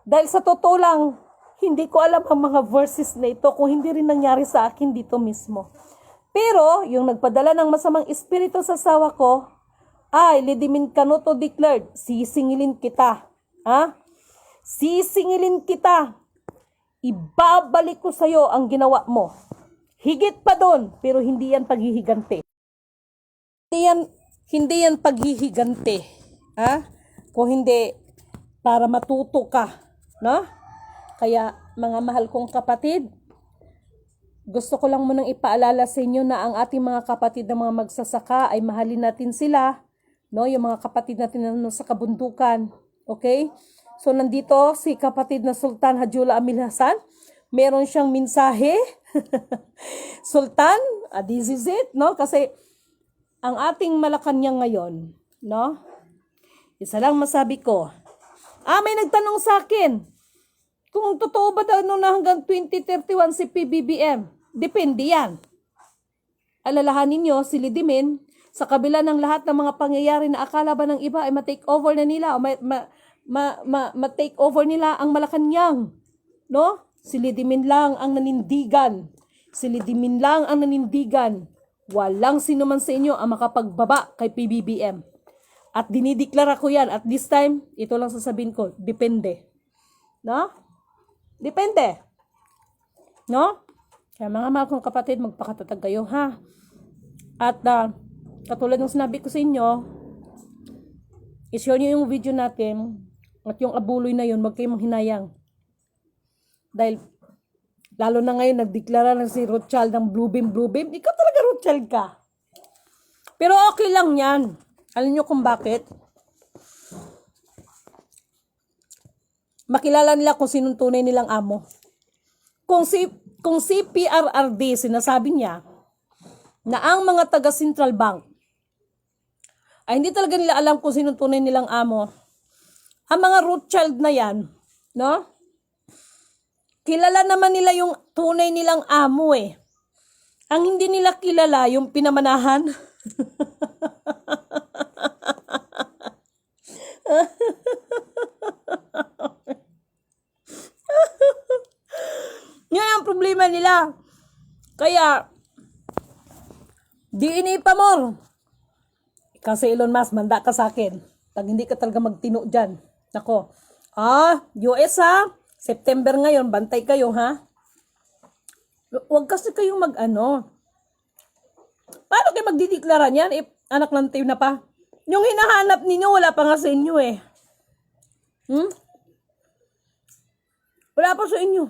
Dahil sa totoo lang, hindi ko alam ang mga verses na ito kung hindi rin nangyari sa akin dito mismo. Pero, yung nagpadala ng masamang espiritu sa asawa ko, ay, lidimin kanuto declared, sisingilin kita. Sisingilin kita. Ibabalik ko sa'yo ang ginawa mo. Higit pa doon, pero hindi yan paghihigante. Hindi yan paghihigante. Kung hindi, para matuto ka. No? Kaya, mga mahal kong kapatid, gusto ko lang munang ipaalala sa inyo na ang ating mga kapatid na mga magsasaka ay mahalin natin sila. No? Yung mga kapatid natin na sa kabundukan. Okay? So, nandito si kapatid na Sultan Hajula Amil Hasan. Meron siyang mensahe. Sultan, this is it, no? Kasi ang ating Malacanang ngayon, no? Isa lang masabi ko. May nagtanong sa akin, kung totoo ba daw na hanggang 2031 si PBBM? Depende yan. Alalahanin nyo, si Lidimin, sa kabila ng lahat ng mga pangyayari na akala ba ng iba ay ma-take over na nila o ma-take over nila ang Malacanang, no? Si Lidimin lang ang nanindigan. Si Lidimin lang ang nanindigan. Walang sino man sa inyo ang makapagbaba kay PBBM. At dinideklara ko yan. At this time, ito lang sasabihin ko, depende. No? Depende. No? Kaya mga mahal kong kapatid, magpakatatag kayo, ha? At katulad ng sinabi ko sa inyo, i-share nyo yung video natin at yung abuloy na yun, wag kayong manghinayang. Dahil, lalo na ngayon, nagdeklara na si Rothschild ng Blue Beam. Ikaw talaga Rothschild ka. Pero okay lang yan. Alam nyo kung bakit? Makilala nila kung sinong tunay nilang amo. Kung si PRRD, sinasabi niya, na ang mga taga Central Bank, ay hindi talaga nila alam kung sinong tunay nilang amo. Ang mga Rothschild na yan, no? Kilala naman nila yung tunay nilang amo eh. Ang hindi nila kilala yung pinamanahan. Yan ang problema nila. Kaya, DNA pa more. Kasi Elon Musk, manda ka sa akin. Pag hindi ka talaga magtino dyan. Nako. US ha? September ngayon, bantay kayo, ha? Huwag kasi kayong Paano kayo magdideklara niyan? Anak ng tayo na pa. Yung hinahanap ninyo, wala pa nga sa inyo, eh. Wala pa sa inyo.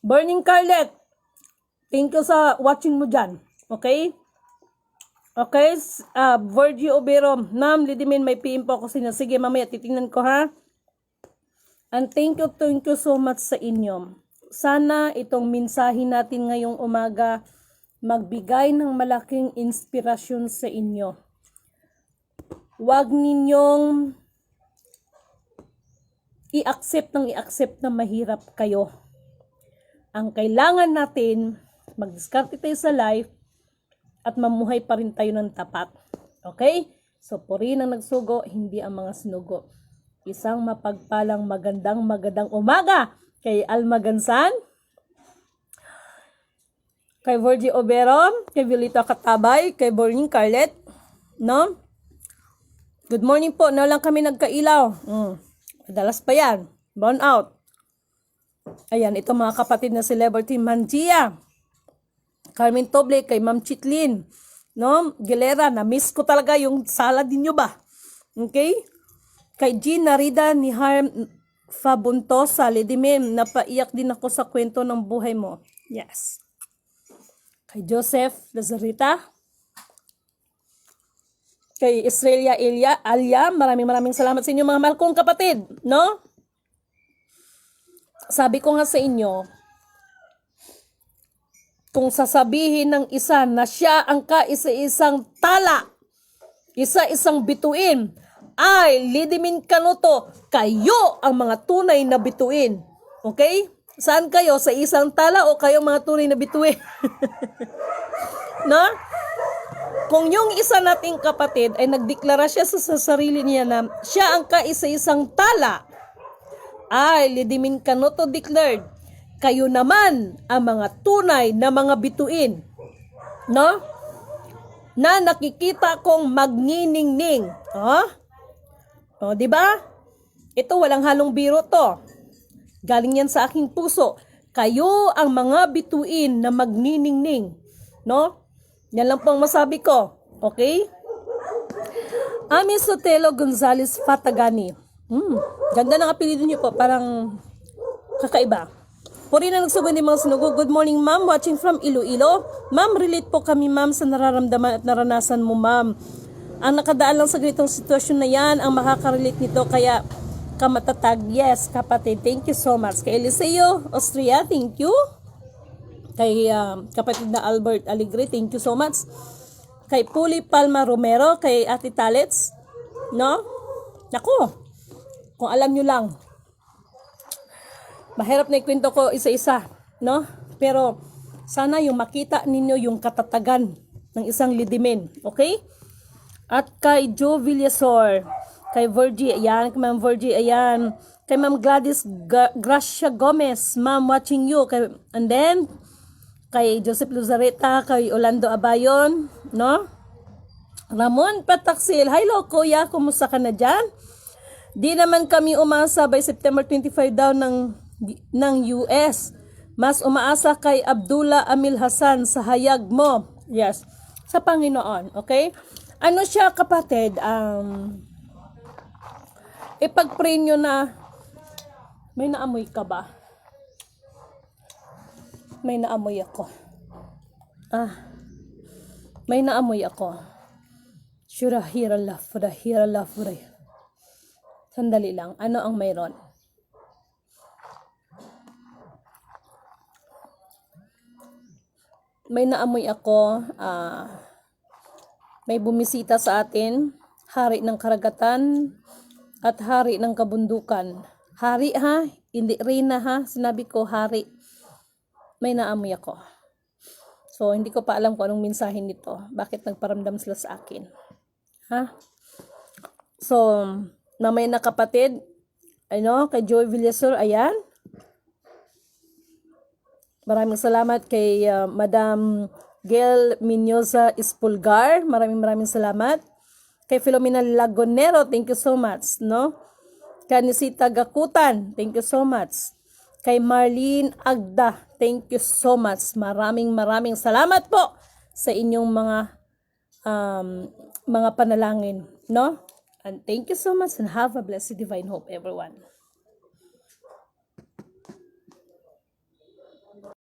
Burning Carlet, thank you sa watching mo dyan. Okay? Okay, Virgie Obero, Ma'am Lidimin, may PM po ako sino. Sige, mamaya titingnan ko, ha? And thank you so much sa inyo. Sana itong mensahe natin ngayong umaga magbigay ng malaking inspirasyon sa inyo. Huwag ninyong i-accept na mahirap kayo. Ang kailangan natin, mag-discard tayo sa life, at mamuhay pa rin tayo ng tapat. Okay? So, purihin ang nagsugo, hindi ang mga sinugo. Isang mapagpalang magandang umaga kay Alma Gansan. kay Virgie Obero, kay Violeta Katabay, kay Borning Carlet, no? Good morning po, na lang kami nagkailaw. Madalas pa yan. Burn out. Ayan, ito mga kapatid na celebrity, Mangia, Carmen Toble, kay Ma'am Chitlin, no? Gilera, na-miss ko talaga yung salad ninyo ba? Okay? Kay Jean Narida ni Harm Fabuntosa, Lidimim, napaiyak din ako sa kwento ng buhay mo. Yes. Kay Joseph Lazarita, kay Israelia Alia, maraming salamat sa inyo mga mahal kong kapatid, no? Sabi ko nga sa inyo, kung sasabihin ng isa na siya ang kaisa-isang tala, isa-isang bituin, ay Lidimin Kanuto, kayo ang mga tunay na bituin. Okay? Saan kayo? Sa isang tala o kayo mga tunay na bituin? No? Kung yung isa nating kapatid ay nagdeklara siya sa sarili niya na siya ang kaisa-isang tala, ay Lidimin Kanuto declared, kayo naman ang mga tunay na mga bituin, no? Na nakikita kong magniningning. O, di ba? Ito walang halong biro to. Galing yan sa aking puso. Kayo ang mga bituin na magniningning, no? Yan lang pong masabi ko. Okay? Ami Sotelo Gonzales Fatagani. Ganda ng apelido niyo po. Parang kakaiba. Puri na nagsugon ng mga sinugo. Good morning, ma'am. Watching from Iloilo. Ma'am, relate po kami, ma'am, sa nararamdaman at naranasan mo, ma'am. Ang nakadaan lang sa ganitong sitwasyon na yan, ang makaka-relate nito, kaya kamatatag. Yes, kapatid. Thank you so much. Kay Eliseo Austria, thank you. Kay kapatid na Albert Aligre, thank you so much. Kay Puli Palma Romero, kay Ate Talets, no? Naku, kung alam nyo lang, mahirap na ikwento ko isa-isa, no? Pero sana yung makita ninyo yung katatagan ng isang Lidimin, okay? At kay Joe Villasor, kay Virgie, ayan, kay Ma'am Virgie, ayan, kay Ma'am Gladys Gracia Gomez, Ma'am, watching you, and then, kay Joseph Luzareta, kay Orlando Abayon, no? Ramon Pataksil, hello kuya, kumusta ka na dyan? Di naman kami umasa by September 25 daw ng US. Mas umaasa kay Abdullah Amil Hassan sa hayag mo. Yes, sa Panginoon, okay? Ano siya kapatid, ipag-pray nyo na, may naamoy ka ba? May naamoy ako. May naamoy ako. Shurahirallah, furahirallah, furahirallah. Sandali lang, ano ang mayroon? May naamoy ako, may bumisita sa atin, hari ng karagatan at hari ng kabundukan. Hari ha, hindi reyna ha, sinabi ko hari. May naamoy ako. So, hindi ko pa alam kung anong mensahe nito. Bakit nagparamdam sila sa akin. Ha? So, mamaya na kapatid, kay Joy Villasor, ayan. Maraming salamat kay Madam Gail Minyosa Espulgar. Maraming salamat. Kay Filomena Lagonero, thank you so much, no? Kay Nisita Gakutan, thank you so much. Kay Marlene Agda, thank you so much. Maraming salamat po sa inyong mga panalangin, no? And thank you so much and have a blessed divine hope, everyone.